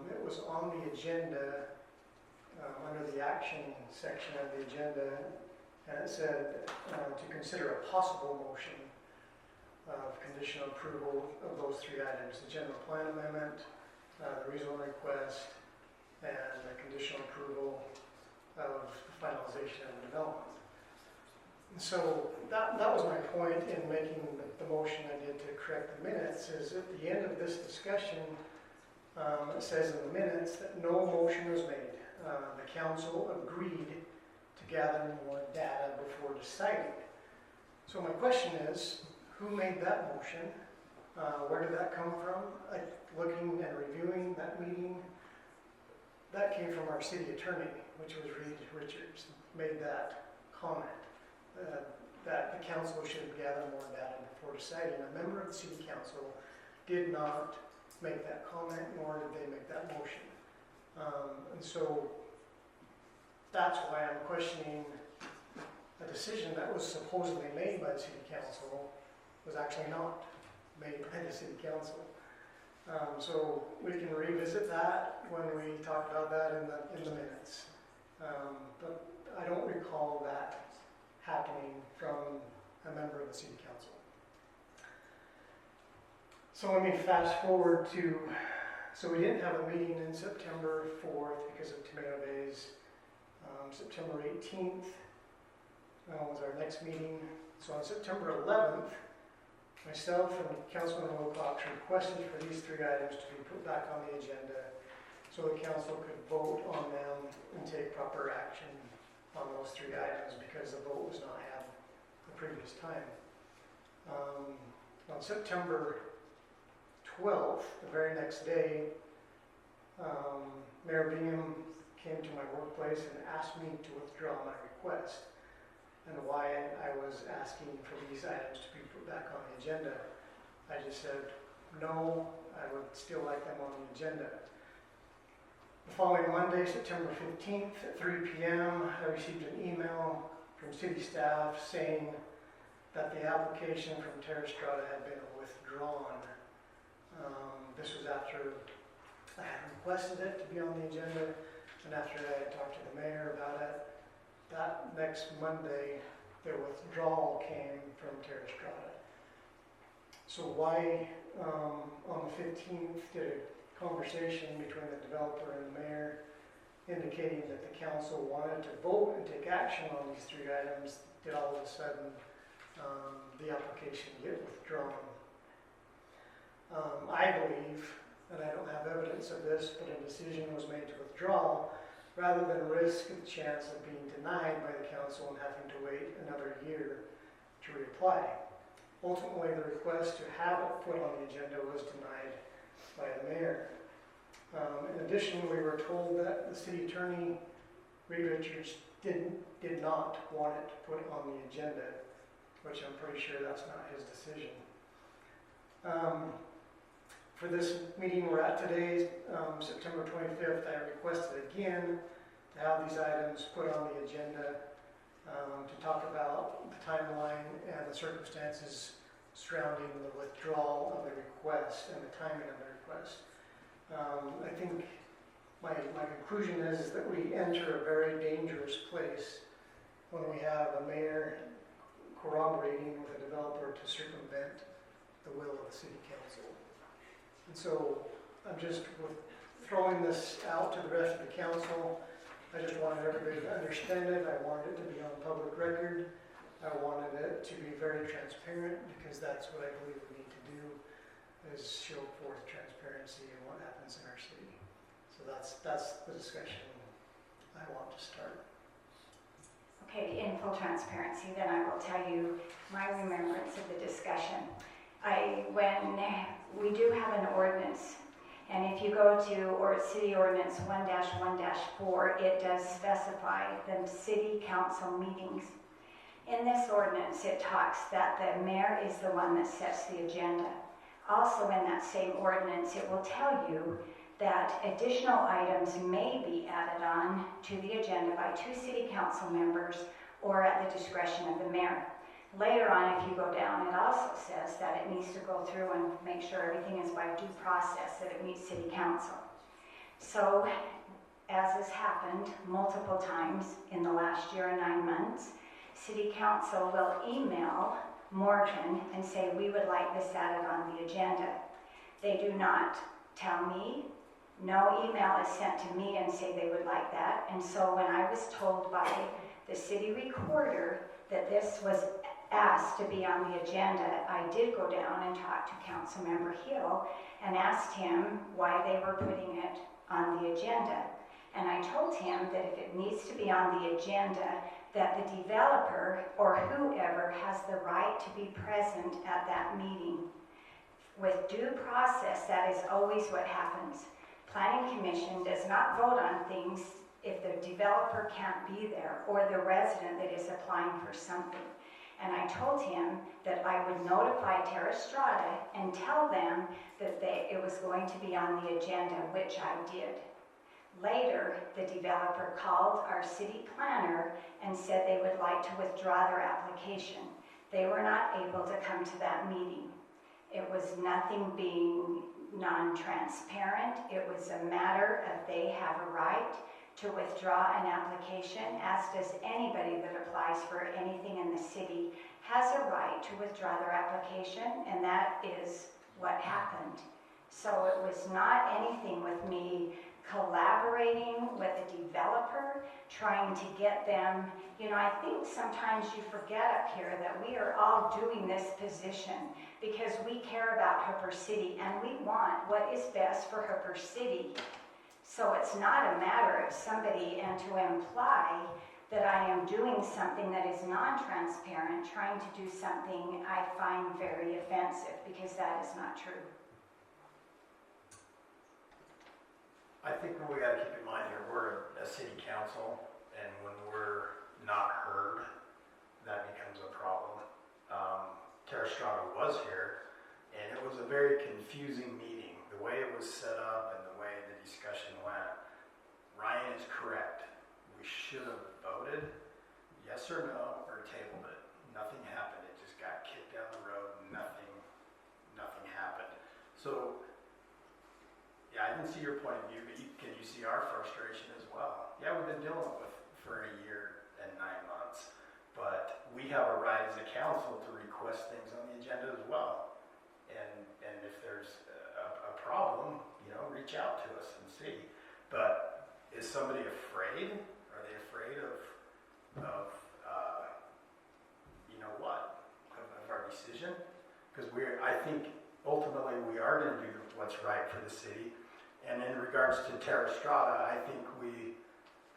It was on the agenda, under the action section of the agenda, and it said to consider a possible motion of conditional approval of those 3 items: the general plan amendment, the rezone request, and the conditional approval of the finalization of the development. And so that was my point in making the motion I did to correct the minutes, is at the end of this discussion, it says in the minutes that no motion was made. The council agreed to gather more data before deciding. So my question is, who made that motion? Where did that come from? Looking and reviewing that meeting, that came from our city attorney, which was Reed Richards, made that comment, that the council should gather more data before deciding. A member of the city council did not make that comment, nor did they make that motion. And so that's why I'm questioning a decision that was supposedly made by the city council was actually not made by the city council. So we can revisit that when we talk about that in the minutes. But I don't recall that happening from a member of the city council. So let me fast forward to, so we didn't have a meeting in September 4th because of Tomato Days. September 18th was our next meeting. So on September 11th, myself and Councilman Wilcox requested for these 3 items to be put back on the agenda so the council could vote on them and take proper action on those 3 items because the vote was not had the previous time. On September 12th, the very next day, Mayor Bingham came to my workplace and asked me to withdraw my request. and why I was asking for these items to be put back on the agenda. I just said, no, I would still like them on the agenda. The following Monday, September 15th at 3 p.m., I received an email from city staff saying that the application from Terra Strata had been withdrawn. This was after I had requested it to be on the agenda, and after I had talked to the mayor about it. That next Monday, the withdrawal came from Terra Strata. So why, on the 15th, did a conversation between the developer and the mayor indicating that the council wanted to vote and take action on these 3 items, did all of a sudden the application get withdrawn? I believe, and I don't have evidence of this, but a decision was made to withdraw rather than risk the chance of being denied by the council and having to wait another year to reapply. Ultimately, the request to have it put on the agenda was denied by the mayor. In addition, we were told that the city attorney, Reed Richards, did not want it put on the agenda, which I'm pretty sure that's not his decision. For this meeting we're at today, September 25th, I requested again to have these items put on the agenda to talk about the timeline and the circumstances surrounding the withdrawal of the request and the timing of the request. I think my conclusion is that we enter a very dangerous place when we have a mayor corroborating with a developer to circumvent the will of the city council. And so I'm just throwing this out to the rest of the council. I just wanted everybody to understand it. I wanted it to be on public record. I wanted it to be very transparent because that's what I believe we need to do, is show forth transparency in what happens in our city. So that's the discussion I want to start. Okay, in full transparency, then I will tell you my remembrance of the discussion. When we do have an ordinance, and if you go to City Ordinance 1-1-4, it does specify the city council meetings. In this ordinance, it talks that the mayor is the one that sets the agenda. Also in that same ordinance, it will tell you that additional items may be added on to the agenda by 2 city council members or at the discretion of the mayor. Later on, if you go down, it also says that it needs to go through and make sure everything is by due process, that it meets city council. So, as has happened multiple times in the last year and 9 months, city council will email Morgan and say, we would like this added on the agenda. They do not tell me. No email is sent to me and say they would like that. And so when I was told by the city recorder that this was asked to be on the agenda, I did go down and talk to Councilmember Hill and asked him why they were putting it on the agenda. And I told him that if it needs to be on the agenda, that the developer or whoever has the right to be present at that meeting. With due process, that is always what happens. Planning Commission does not vote on things if the developer can't be there or the resident that is applying for something. And I told him that I would notify Terra Strata and tell them that it was going to be on the agenda, which I did. Later, the developer called our city planner and said they would like to withdraw their application. They were not able to come to that meeting. It was nothing being non-transparent. It was a matter of they have a right to withdraw an application, as does anybody that applies for anything in the city has a right to withdraw their application, and that is what happened. So it was not anything with me collaborating with a developer, trying to get them, I think sometimes you forget up here that we are all doing this position because we care about Hooper City and we want what is best for Hooper City. So it's not a matter of somebody and to imply that I am doing something that is non-transparent, trying to do something I find very offensive, because that is not true. I think what we got to keep in mind here, we're a city council, and when we're not heard, that becomes a problem. Terra Strata was here, and it was a very confusing meeting. The way it was set up and the way the discussion went, Ryan is correct. We should have voted yes or no or tabled it. Nothing happened. It just got kicked down the road. Nothing happened. So, yeah, I can see your point of view, but can you see our frustration as well? Yeah, we've been dealing with for a year and 9 months, but we have a right as a council to request things on the agenda as well. And if there's a problem, reach out to us and see. But is somebody afraid? Are they afraid of our decision? Because I think ultimately we are going to do what's right for the city. And in regards to Terra Strata, I think we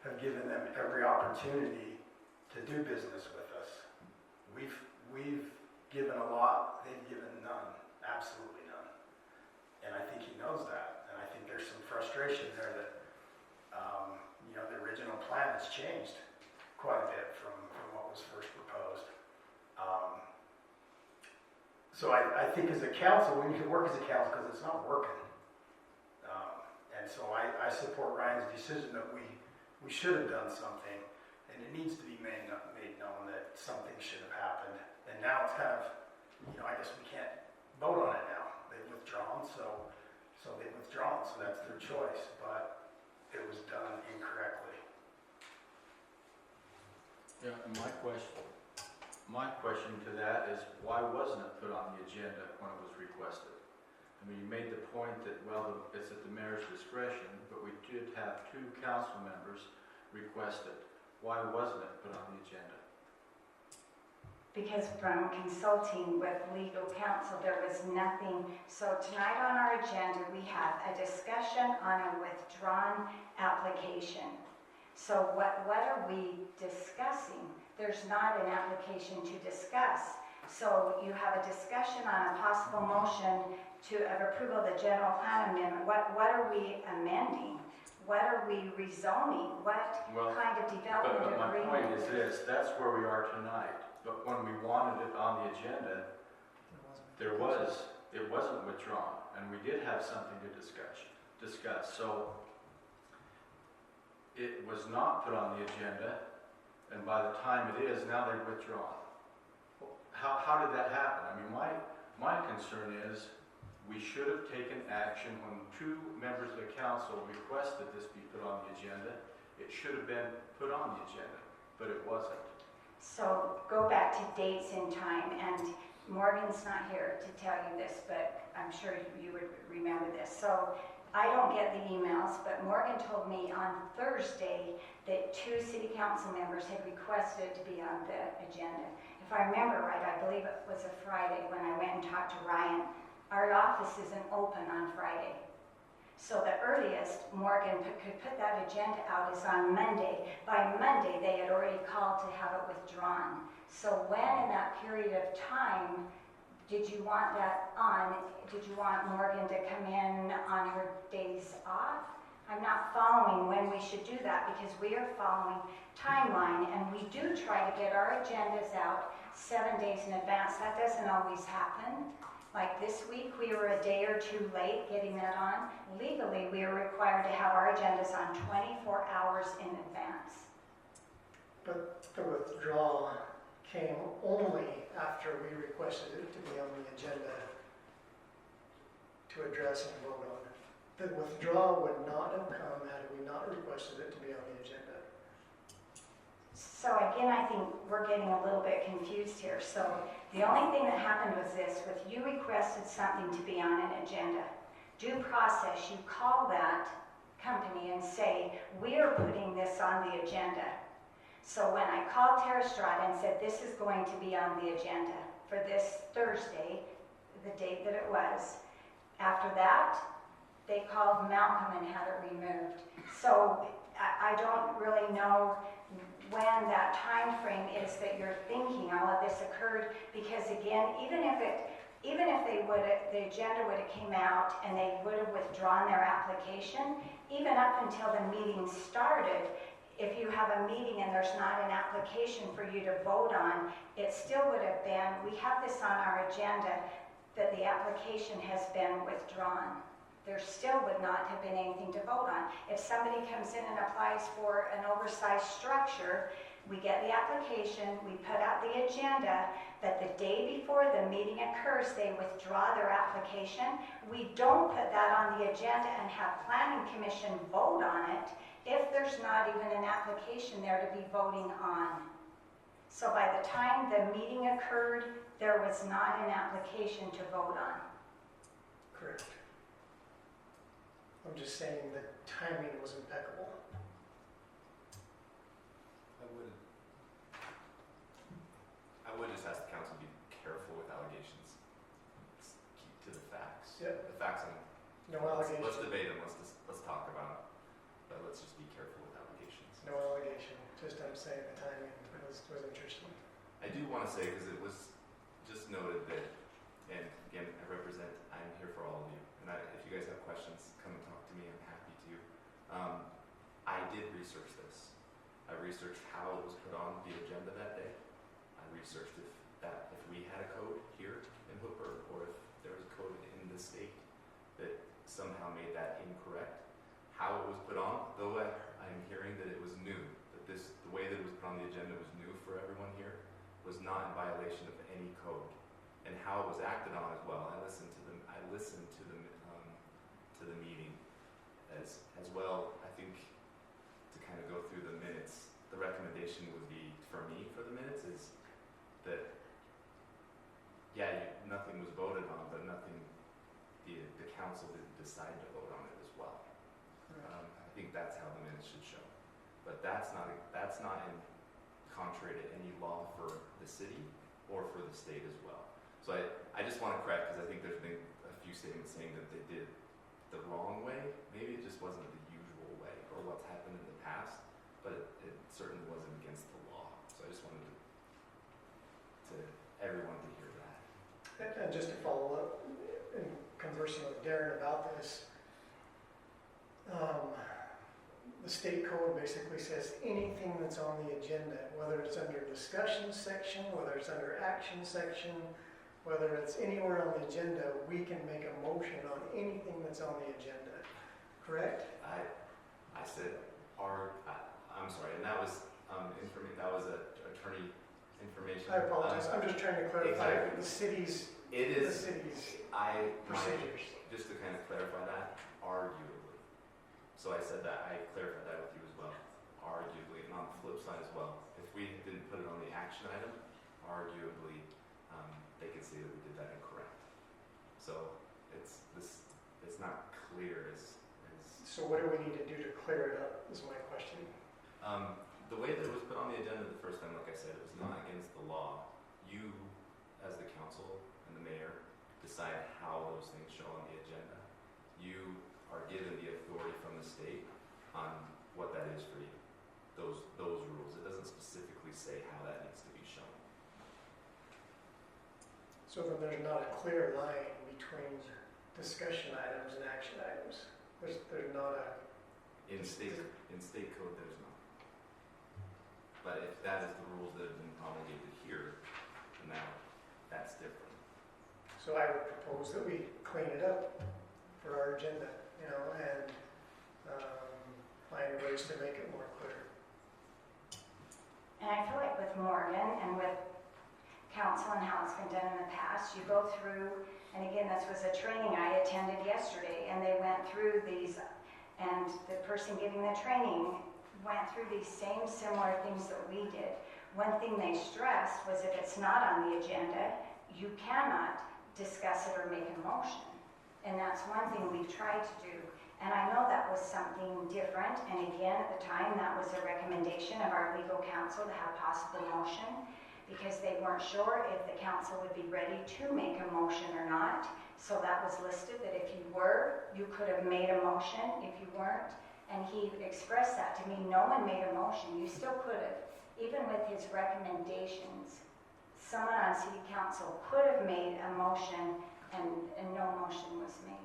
have given them every opportunity to do business with us. We've given a lot, they've given none, absolutely none. And I think he knows that. And I think there's some frustration there that, the original plan has changed quite a bit from what was first proposed. So I think as a council, we need to work as a council because it's not working. And so I support Ryan's decision that we should have done something, and it needs to be made known that something should have happened. And now it's kind of, I guess we can't vote on it now. They've withdrawn, so they've withdrawn, so that's their choice. But it was done incorrectly. Yeah, and my question to that is, why wasn't it put on the agenda when it was requested? I mean, you made the point that, well, it's at the mayor's discretion, but we did have 2 council members request it. Why wasn't it put on the agenda? Because from consulting with legal counsel, there was nothing. So tonight on our agenda, we have a discussion on a withdrawn application. So what are we discussing? There's not an application to discuss. So you have a discussion on a possible motion of approval of the general plan amendment. What are we amending? What are we rezoning? What kind of development But my agreement? point is this, that's where we are tonight. But when we wanted it on the agenda, it wasn't withdrawn, and we did have something to discuss. So it was not put on the agenda, and by the time it is, now they've withdrawn. How did that happen? I mean, my concern is we should have taken action when 2 members of the council requested this be put on the agenda. It should have been put on the agenda, but it wasn't. So go back to dates in time, and Morgan's not here to tell you this, but I'm sure you would remember this. So I don't get the emails, but Morgan told me on Thursday that 2 city council members had requested to be on the agenda. If I remember right, I believe it was a Friday when I went and talked to Ryan. Our office isn't open on Friday. So the earliest Morgan could put that agenda out is on Monday. By Monday, they had already called to have it withdrawn. So when in that period of time did you want that on? Did you want Morgan to come in on her days off? I'm not following when we should do that because we are following timeline, and we do try to get our agendas out 7 days in advance. That doesn't always happen. Like this week, we were a day or 2 late getting that on. Legally, we are required to have our agendas on 24 hours in advance. But the withdrawal came only after we requested it to be on the agenda to address and vote on. The withdrawal would not have come had we not requested it to be on the agenda. So again, I think we're getting a little bit confused here. So the only thing that happened was this: with you requested something to be on an agenda. Due process, you call that company and say, we are putting this on the agenda. So when I called Terra Strata and said, this is going to be on the agenda for this Thursday, the date that it was, after that, they called Malcolm and had it removed. So I don't really know when that time frame is that you're thinking all of this occurred, because again, even if the agenda would have came out and they would have withdrawn their application, even up until the meeting started, if you have a meeting and there's not an application for you to vote on, it still would have been, we have this on our agenda, that the application has been withdrawn. There still would not have been anything to vote on. If somebody comes in and applies for an oversized structure, we get the application, we put out the agenda, that the day before the meeting occurs, they withdraw their application. We don't put that on the agenda and have planning commission vote on it if there's not even an application there to be voting on. So by the time the meeting occurred, there was not an application to vote on. Correct. I'm just saying the timing was impeccable. I would just ask the council to be careful with allegations. Just keep to the facts. Yep. The facts on. No Let's allegation. debate them. Let's talk about it. But let's just be careful with allegations. No allegation. Just I'm saying the timing was interesting. I do want to say, because it was just noted that, and again, I'm here for all of you. And if you guys have questions, come and talk to me. I'm happy to. I did research this. I researched how it was put on the agenda that day. I researched if we had a code here in Hooper, or if there was a code in the state that somehow made that incorrect. How it was put on, though I'm hearing that it was new, that the way that it was put on the agenda was new for everyone here, was not in violation of any code. And how it was acted on as well. I listened to the meeting as well. I think to kind of go through the minutes, the recommendation would be for me for the minutes is that nothing was voted on, but the council didn't decide to vote on it as well. I think that's how the minutes should show. But that's not in contrary to any law for the city or for the state as well. So I just want to correct, because I think there's been a few statements saying that they did the wrong way. Maybe it just wasn't the usual way or what's happened in the past, but it certainly wasn't against the law. So I just wanted to everyone to hear that. And just to follow up, in conversing with Darren about this, the state code basically says anything that's on the agenda, whether it's under discussion section, whether it's under action section, whether it's anywhere on the agenda, we can make a motion on anything that's on the agenda. Correct? I said I'm sorry, and that was that was attorney information. I apologize. I'm just trying to clarify the city's. It is. The city's procedures. Just to kind of clarify that, arguably. So I said that, I clarified that with you as well. Arguably, and on the flip side as well, if we didn't put it on the action item, arguably, they could see that we did that incorrect. So it's not clear as. So what do we need to do to clear it up? Is my question. The way that it was put on the agenda the first time, like I said, it was not against the law. You, as the council and the mayor, decide how those things show on the agenda. You are given the authority from the state on what that is for you. Those rules. It doesn't specifically say how that needs to be shown. So then there's not a clear line between discussion items and action items. There's not a. In state code, there's not. But if that is the rules that have been promulgated here, then that's different. So I would propose that we clean it up for our agenda, and find ways to make it more clear. And I feel like with Morgan and with council and how it's been done in the past, you go through, and again, this was a training I attended yesterday, and they went through these, and the person giving the training went through these same similar things that we did. One thing they stressed was if it's not on the agenda, you cannot discuss it or make a motion. And that's one thing we've tried to do. And I know that was something different, and again, at the time, that was a recommendation of our legal counsel to have possible motion, because they weren't sure if the council would be ready to make a motion or not. So that was listed, that if you were, you could have made a motion. If you weren't, and he expressed that to me, no one made a motion. You still could have. Even with his recommendations, someone on city council could have made a motion, and no motion was made.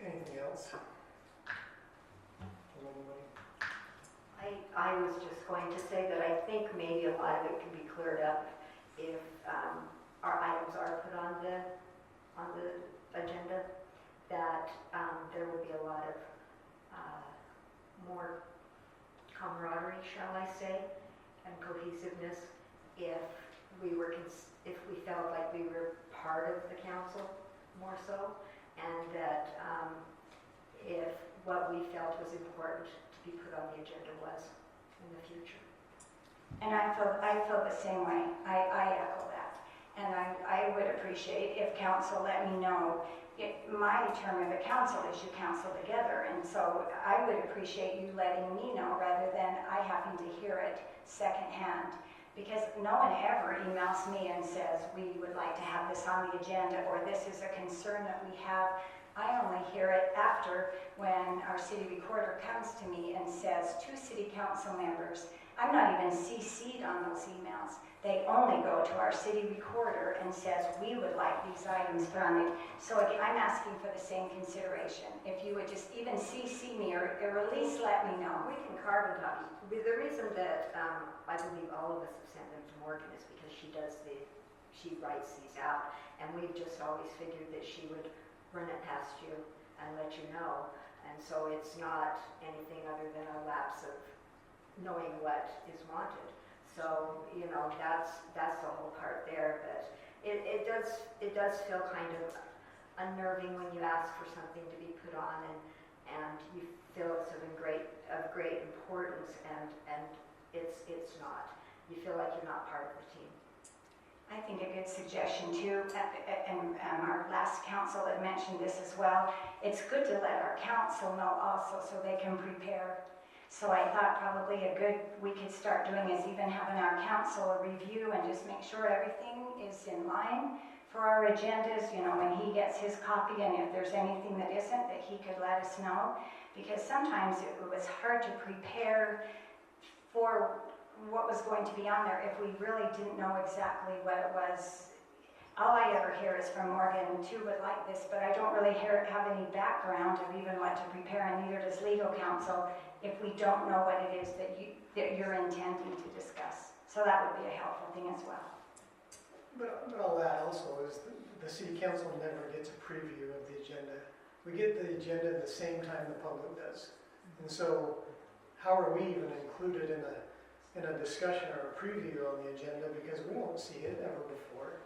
Anything comments? From anybody? I was just going to say that I think maybe a lot of it can be cleared up if our items are put on the agenda, that there will be a lot of more camaraderie, shall I say, and cohesiveness if if we felt like we were part of the council more so, and that if what we felt was important to be put on the agenda was in the future. And I feel the same way. I echo that. And I would appreciate if council let me know. My term of the council is you council together, and so I would appreciate you letting me know rather than I having to hear it secondhand. Because no one ever emails me and says, we would like to have this on the agenda, or this is a concern that we have. I only hear it after when our city recorder comes to me and says, 2 city council members. I'm not even CC'd on those emails. They only go to our city recorder and says, we would like these items put on it. So again, I'm asking for the same consideration. If you would just even CC me or at least let me know. We can carbon copy. The reason that I believe all of us have sent them to Morgan is because she writes these out, and we've just always figured that she would run it past you and let you know. And so it's not anything other than a lapse of knowing what is wanted. So, you know, that's the whole part there. But it does feel kind of unnerving when you ask for something to be put on and you feel it's of great importance and it's not. You feel like you're not part of the team. I think a good suggestion too, and our last council had mentioned this as well, it's good to let our council know also so they can prepare. So I thought probably we could start doing is even having our council review and just make sure everything is in line for our agendas, you know, when he gets his copy, and if there's anything that isn't, that he could let us know. Because sometimes it was hard to prepare for what was going to be on there if we really didn't know exactly what it was. All I ever hear is from Morgan, too, would like this, but I don't really have any background of even what to prepare, and neither does legal counsel, if we don't know what it is that you're intending to discuss. So that would be a helpful thing as well. But all that also is the city council never gets a preview of the agenda. We get the agenda at the same time the public does. And so how are we even included in a discussion or a preview on the agenda, because we won't see it ever before.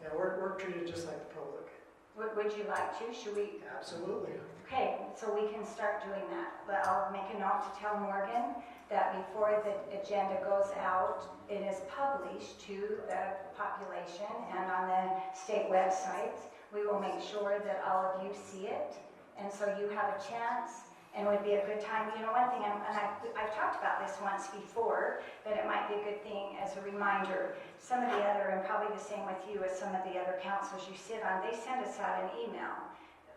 Yeah, we're treated just like the public. Would you like to? Should we? Absolutely. Okay, so we can start doing that. But I'll make a note to tell Morgan that before the agenda goes out, it is published to the population and on the state websites. We will make sure that all of you see it, and so you have a chance. And it would be a good time. You know, one thing, I've talked about this once before, but it might be a good thing as a reminder. Some of the other, and probably the same with you as some of the other councils you sit on, they send us out an email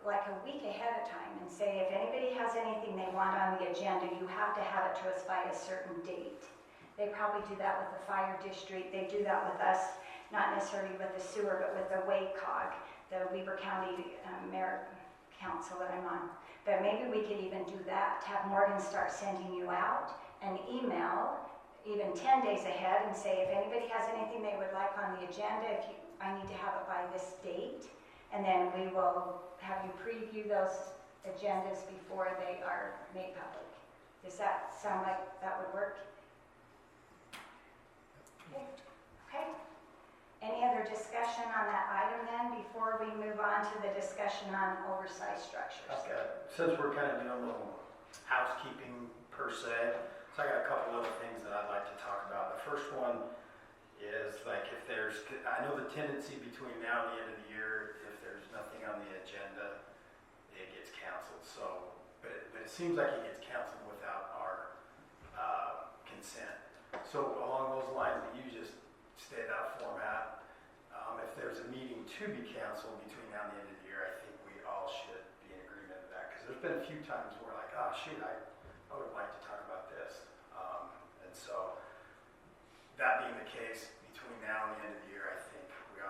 like a week ahead of time and say, if anybody has anything they want on the agenda, you have to have it to us by a certain date. They probably do that with the fire district. They do that with us, not necessarily with the sewer, but with the WACOG, the Weber County Mayor Council that I'm on. But maybe we could even do that, have Morgan start sending you out an email even 10 days ahead and say, if anybody has anything they would like on the agenda, I need to have it by this date. And then we will have you preview those agendas before they are made public. Does that sound like that would work? Okay. Any other discussion on that item then before we move on to the discussion on oversized structures? Okay, since we're kind of doing a little housekeeping per se, so I got a couple other things that I'd like to talk about. The first one is like I know the tendency between now and the end of the year, if there's nothing on the agenda, it gets canceled. So, but it seems like it gets canceled without our consent. So along those lines, that you just stay that format. If there's a meeting to be canceled between now and the end of the year, I think we all should be in agreement with that, because there's been a few times where like, oh shoot, I would have liked to talk about this. And so that being the case, between now and the end of the year, I think we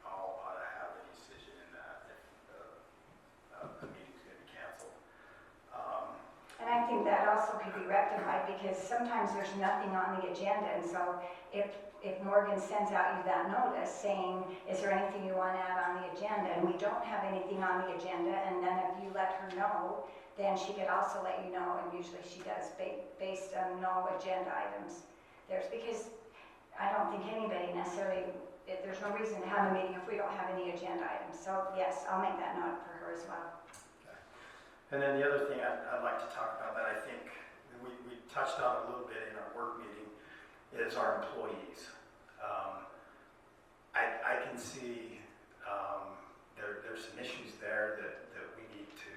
all ought to have a decision in that if a meeting's going to be canceled. sometimes there's nothing on the agenda, and so if Morgan sends out you that notice saying, is there anything you want to add on the agenda, and we don't have anything on the agenda, and none of you let her know, then she could also let you know, and usually she does, based on no agenda items. Because I don't think anybody necessarily, there's no reason to have a meeting if we don't have any agenda items. So yes, I'll make that note for her as well. And then the other thing I'd like to talk about that I think we touched on a little bit in our work meeting is our employees. I can see there's some issues there that we need to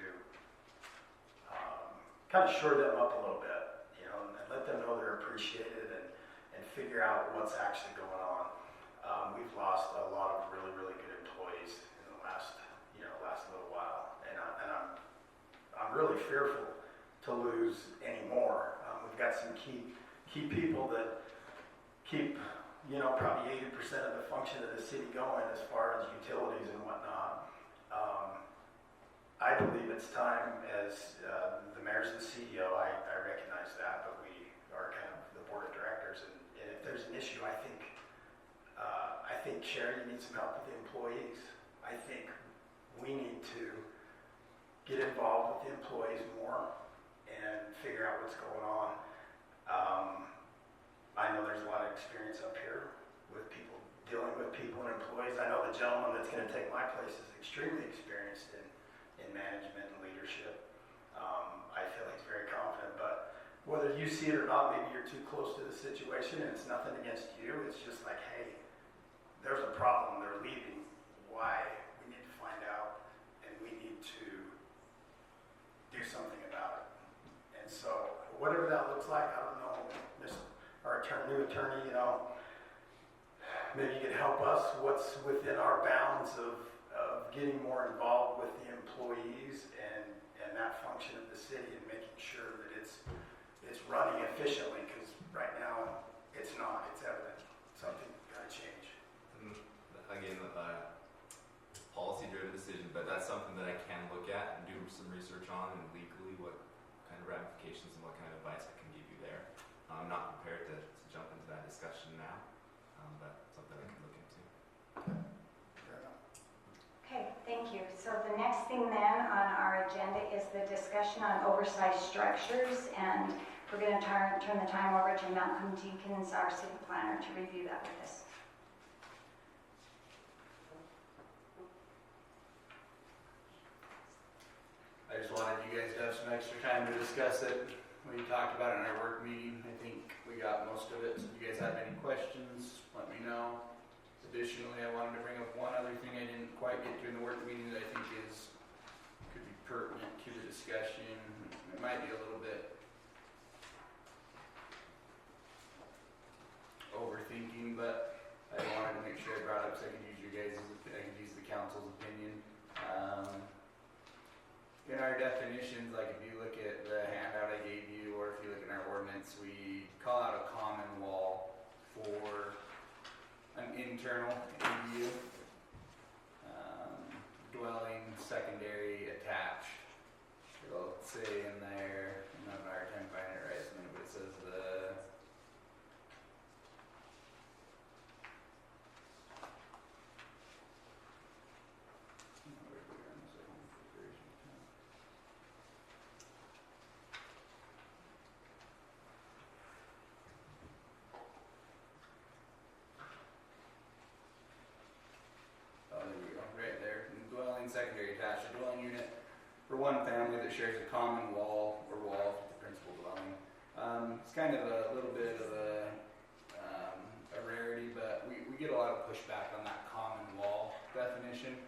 kind of shore them up a little bit, and let them know they're appreciated and figure out what's actually going on. We've lost a lot of really, really good employees in the last little while, and I'm really fearful to lose any more. We've got some key people that keep, probably 80% of the function of the city going as far as utilities and whatnot. I believe it's time as the mayor's the CEO, I recognize that, but we are kind of the board of directors, and if there's an issue, I think Sherry, you need some help with the employees. I think we need to get involved with the employees more and figure out what's going on. I know there's a lot of experience up here with people, dealing with people and employees. I know the gentleman that's going to take my place is extremely experienced in management and leadership. I feel he's very confident, but whether you see it or not, maybe you're too close to the situation and it's nothing against you. It's just like, hey, there's a problem, they're leaving. Why? We need to find out, and we need to do something about it. And so, whatever that looks like, I don't know, our new attorney, maybe you could help us. What's within our bounds of getting more involved with the employees and that function of the city and making sure that it's running efficiently, because right now it's not. It's evident. Something got to change. Again, policy-driven decision, but that's something that I can look at and do some research on, and legally what kind of ramifications and what kind of advice I can give you there. I'm not prepared to jump into that discussion now, but something I can look into. Okay, thank you. So the next thing then on our agenda is the discussion on oversized structures, and we're going to turn the time over to Malcolm Jenkins, our city planner, to review that with us. I just wanted you guys to have some extra time to discuss it. We talked about it in our work meeting. I think we got most of it. So if you guys have any questions, let me know. Additionally, I wanted to bring up one other thing I didn't quite get to in the work meeting that I think could be pertinent to the discussion. It might be a little bit overthinking, but I wanted to make sure I brought it up so I could use the council's opinion. In our definitions, like if you look at the handout I gave you, or if you look at our ordinance, we call out a common wall for an internal ADU, dwelling, secondary, attached. It'll say in there, I'm having a hard time finding it right this minute, but it says secondary attached, a dwelling unit for one family that shares a common wall or walls with the principal dwelling. It's kind of a little bit of a rarity, but we get a lot of pushback on that common wall definition.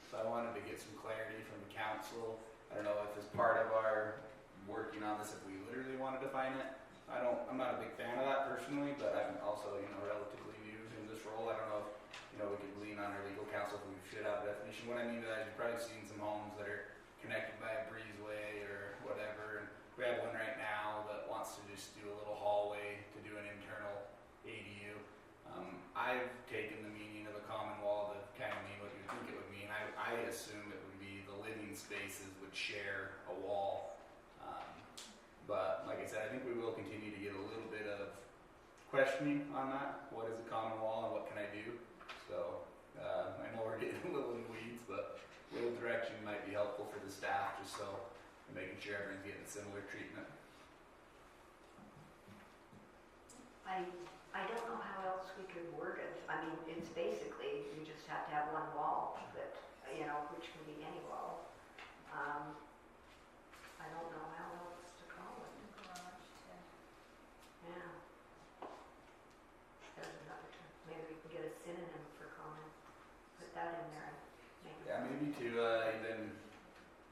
So I wanted to get some clarity from the council. I don't know if as part of our working on this, if we literally want to define it. I'm not a big fan of that personally, but I'm also, relatively new in this role. I don't know if we could lean on our legal counsel if we should have a definition. What I mean by that is you've probably seen some homes that are connected by a breezeway or whatever, and we have one right now that wants to just do a little hallway to do an internal ADU. I've taken the meaning of a common wall to kind of mean what you would think it would mean. I assume it would be the living spaces would share a wall. But like I said, I think we will continue to get a little bit of questioning on that. What is a common wall and what can I do? So I know we're getting a little in the weeds, but a little direction might be helpful for the staff, just so making sure everyone's getting similar treatment. I don't know how else we could word it. I mean, it's basically, you just have to have one wall that, you know, which can be any wall. I don't know how else to call it. Yeah. There's another term. Maybe we can get a synonym for common. Put that in there. Yeah, maybe too, even,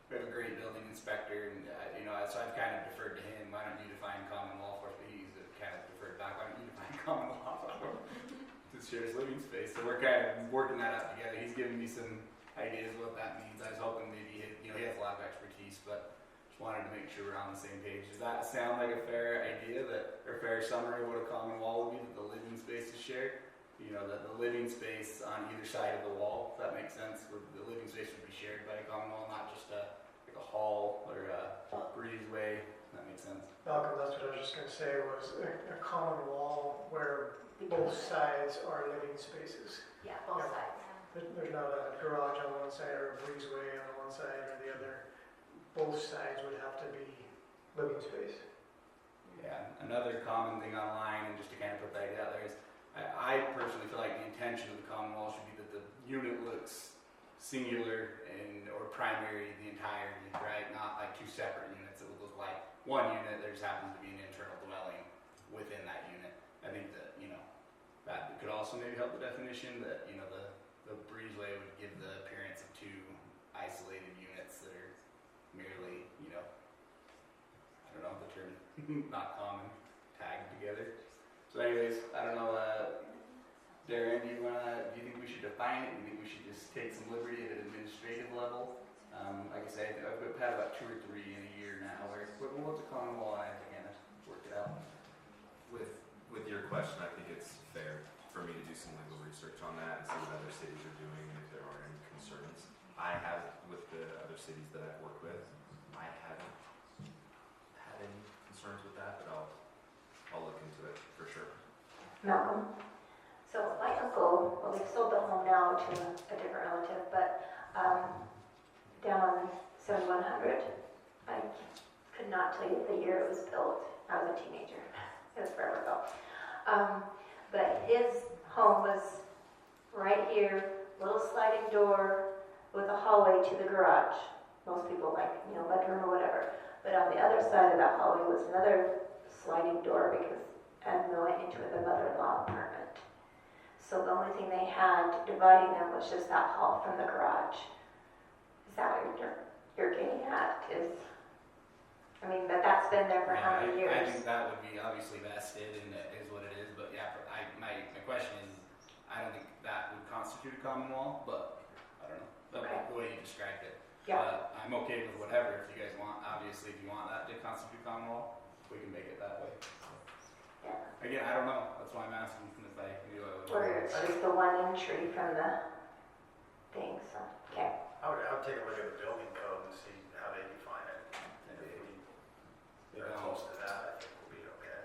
we have a great building inspector, and, you know, so I've kind of deferred to him. Why don't you define common wall for us? But he's kind of deferred back. Why don't you define common wall to share his living space? So we're kind of working that out together. He's giving me some ideas of what that means. I was hoping maybe, he has a lot of expertise, but just wanted to make sure we're on the same page. Does that sound like a fair idea, or fair summary of what a common wall would be, that the living space is shared? You know, that the living space on either side of the wall, if that makes sense, where the living space would be shared by a common wall, not just like a hall or a breezeway. That makes sense. Malcolm, that's what I was just going to say, was a common wall where both sides are living spaces. Yeah, both Yeah. sides. There's not a garage on one side or a breezeway on one side or the other. Both sides would have to be living space. Yeah, another common thing online, and just to kind of put that idea out there, is I personally feel like the intention of the common wall should be that the unit looks singular or primary the entirety, right? Not like two separate units. It would look like one unit. There just happens to be an internal dwelling within that unit. I think that, that could also maybe help the definition that, the breezeway would give the appearance of two isolated units that are merely, I don't know the term, not common, tagged together. So anyways, I don't know, Darren, do you think we should define it? Do you think we should just take some liberty at an administrative level? Like I say, I've had about 2 or 3 in a year now where, what's a common wall? I think I worked it out. With your question, I think it's fair for me to do some legal research on that and see what other cities are doing and if there are any concerns. I have, with the other cities that I've worked with, I haven't had any concerns with that, but I'll look into it for sure. Malcolm. So my uncle, well, they've sold the home now to a different relative, but down on 7100, I could not tell you the year it was built. I was a teenager. It was forever ago. But his home was right here, little sliding door with a hallway to the garage. Most people bedroom or whatever. But on the other side of that hallway was another sliding door and they went into the mother-in-law apartment. So the only thing they had dividing them was just that hall from the garage. Is that what you're getting at? But that's been there for how many years? I think that would be obviously vested, and it is what it is. But yeah, my question is, I don't think that would constitute a common wall, but I don't know. Okay. The way you described it. Yeah. I'm okay with whatever. If you guys want, obviously, if you want that to constitute common wall, we can make it that way. Yeah. Again, I don't know. That's why I'm asking if I knew I would. Or it's just the one entry from the thing, so, okay. I would take a look at the building code and see how they define it. And if they're close to that, I think we'll be okay.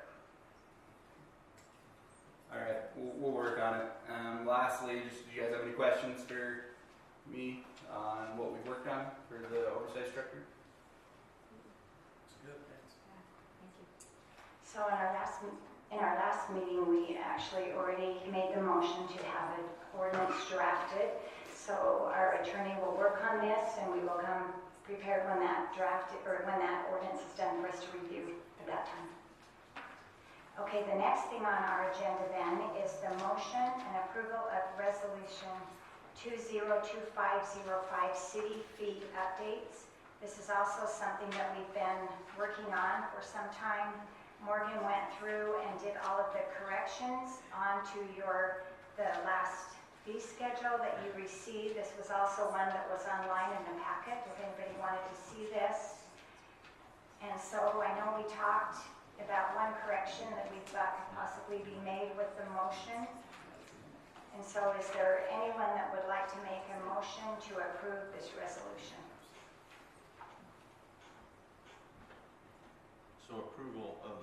All right, we'll work on it. Lastly, do you guys have any questions for me on what we've worked on for the oversight structure? It's good, thanks. Thank you. So in our last meeting, we actually already made the motion to have an ordinance drafted. So our attorney will work on this, and we will come prepared when that ordinance is done for us to review at that time. Okay, the next thing on our agenda then is the motion and approval of resolution 202505 city fee updates. This is also something that we've been working on for some time. Morgan went through and did all of the corrections onto the last fee schedule that you received. This was also one that was online in the packet if anybody wanted to see this. And so I know we talked about one correction that we thought could possibly be made with the motion. And so is there anyone that would like to make a motion to approve this resolution? So approval of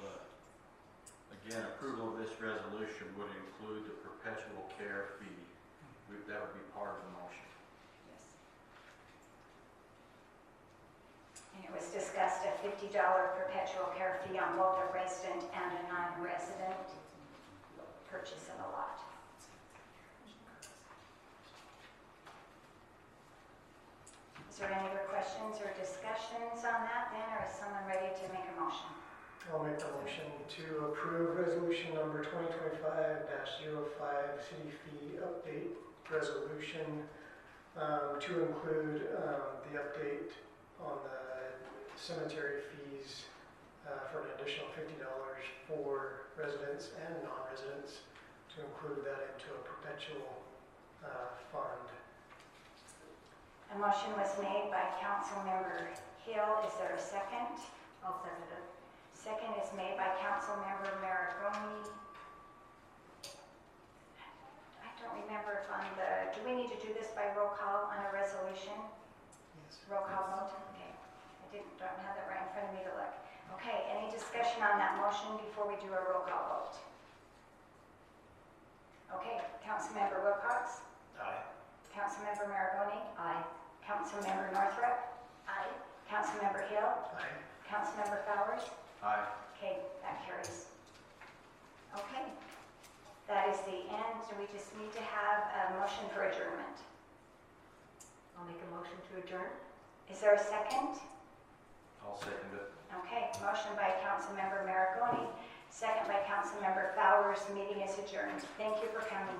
approval of this resolution would include the perpetual care fee. That would be part of the motion. Yes. And it was discussed a $50 perpetual care fee on both a resident and a non-resident purchase of a lot. Is there any other questions or discussions on that then, or is someone ready to make a motion? I'll make the motion to approve resolution number 2025-05, city fee update resolution, to include the update on the cemetery fees for an additional $50 for residents and non-residents, to include that into a perpetual fund. A motion was made by Councilmember Hill. Is there a second? I'll second it. Second is made by Councilmember Maragoni. I don't remember if on the, do we need to do this by roll call on a resolution? Yes. Roll call vote? Okay. Don't have that right in front of me to look. Okay, any discussion on that motion before we do a roll call vote? Okay, Councilmember Wilcox? Aye. Councilmember Maragoni? Aye. Councilmember Northrup? Aye. Councilmember Hill? Aye. Councilmember Flowers? Aye. Okay, that carries. Okay, that is the end. We just need to have a motion for adjournment. I'll make a motion to adjourn. Is there a second? I'll second it. Okay, motion by Councilmember Maragoni, second by Councilmember Flowers. The meeting is adjourned. Thank you for coming.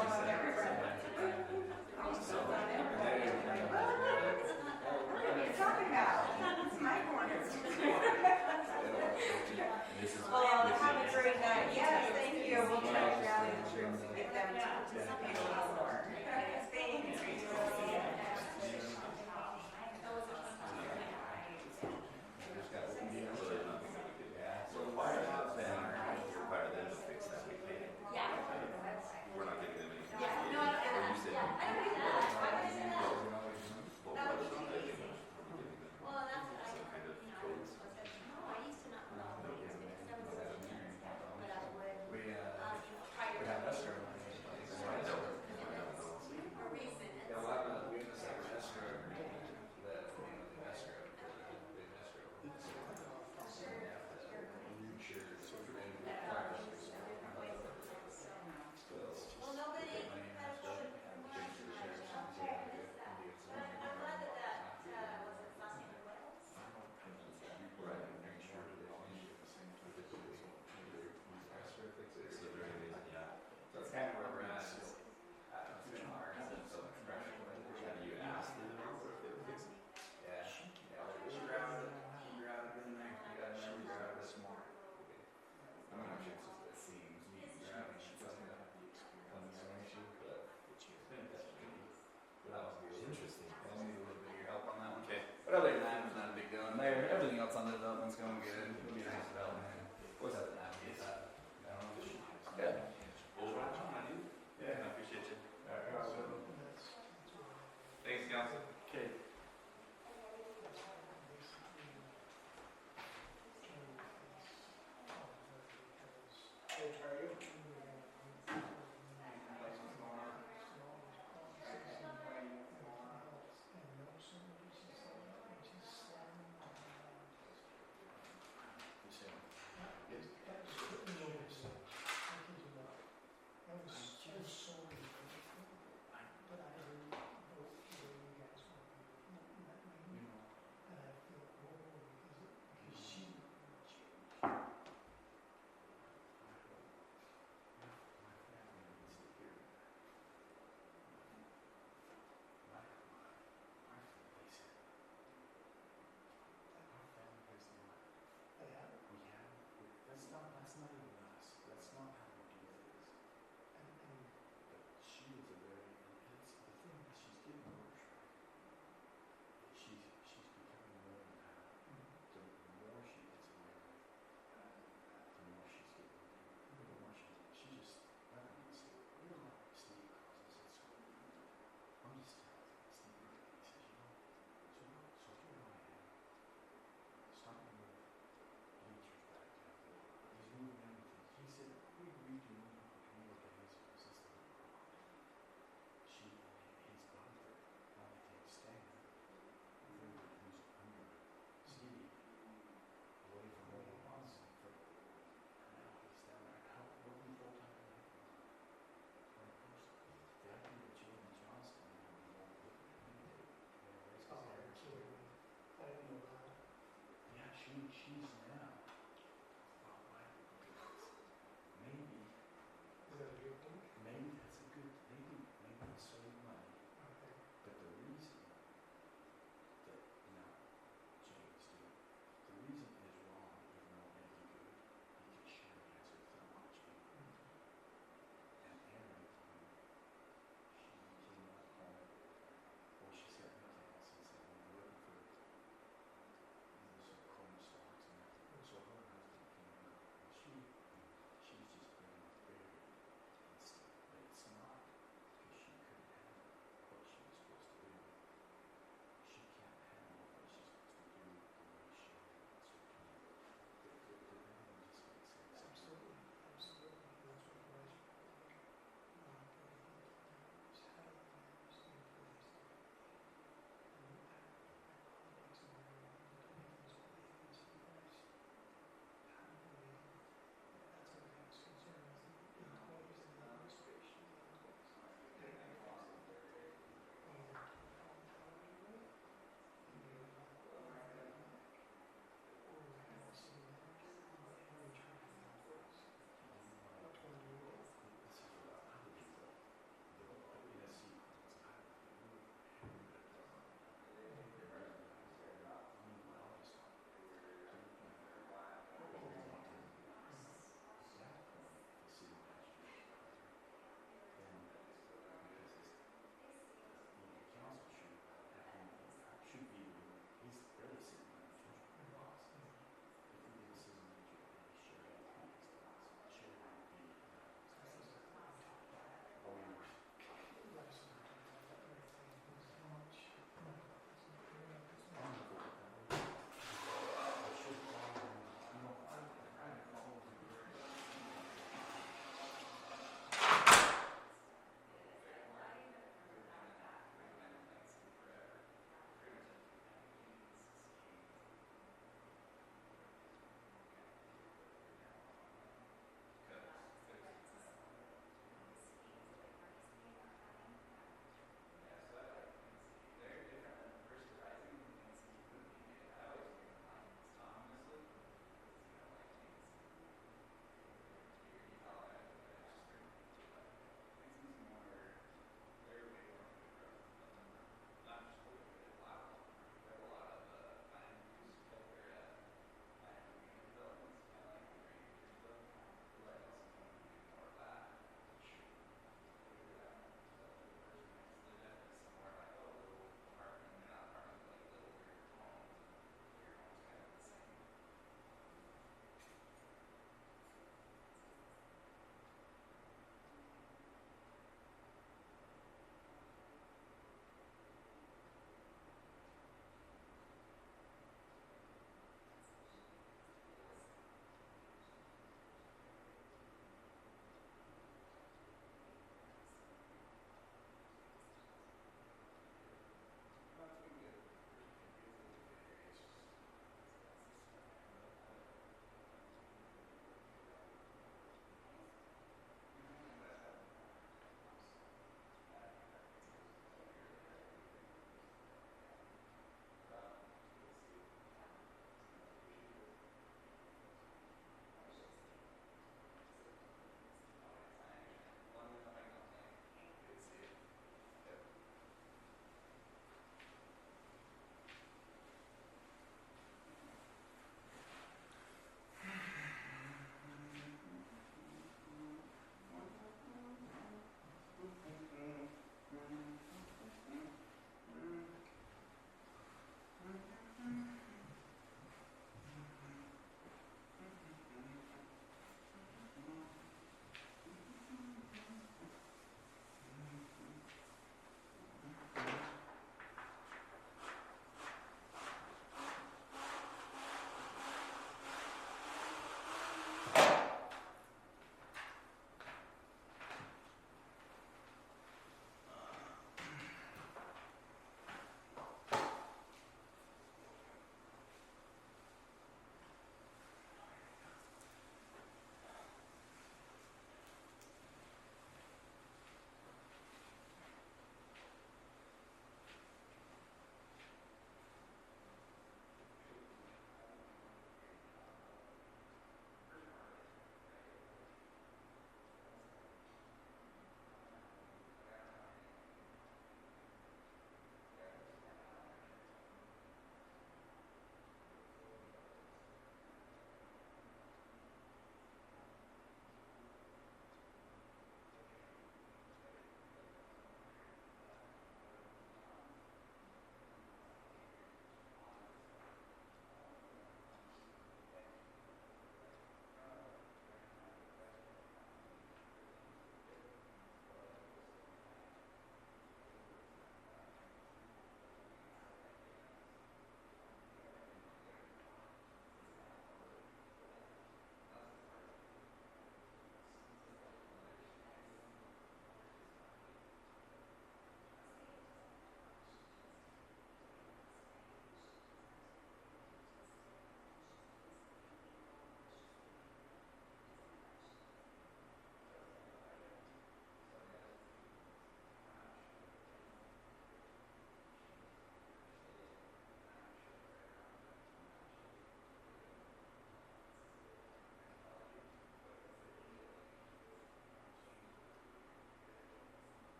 you're talking about? It's my corner. This is Well, have a great night. Yes, thank you. We'll try to rally the troops and get them to participate.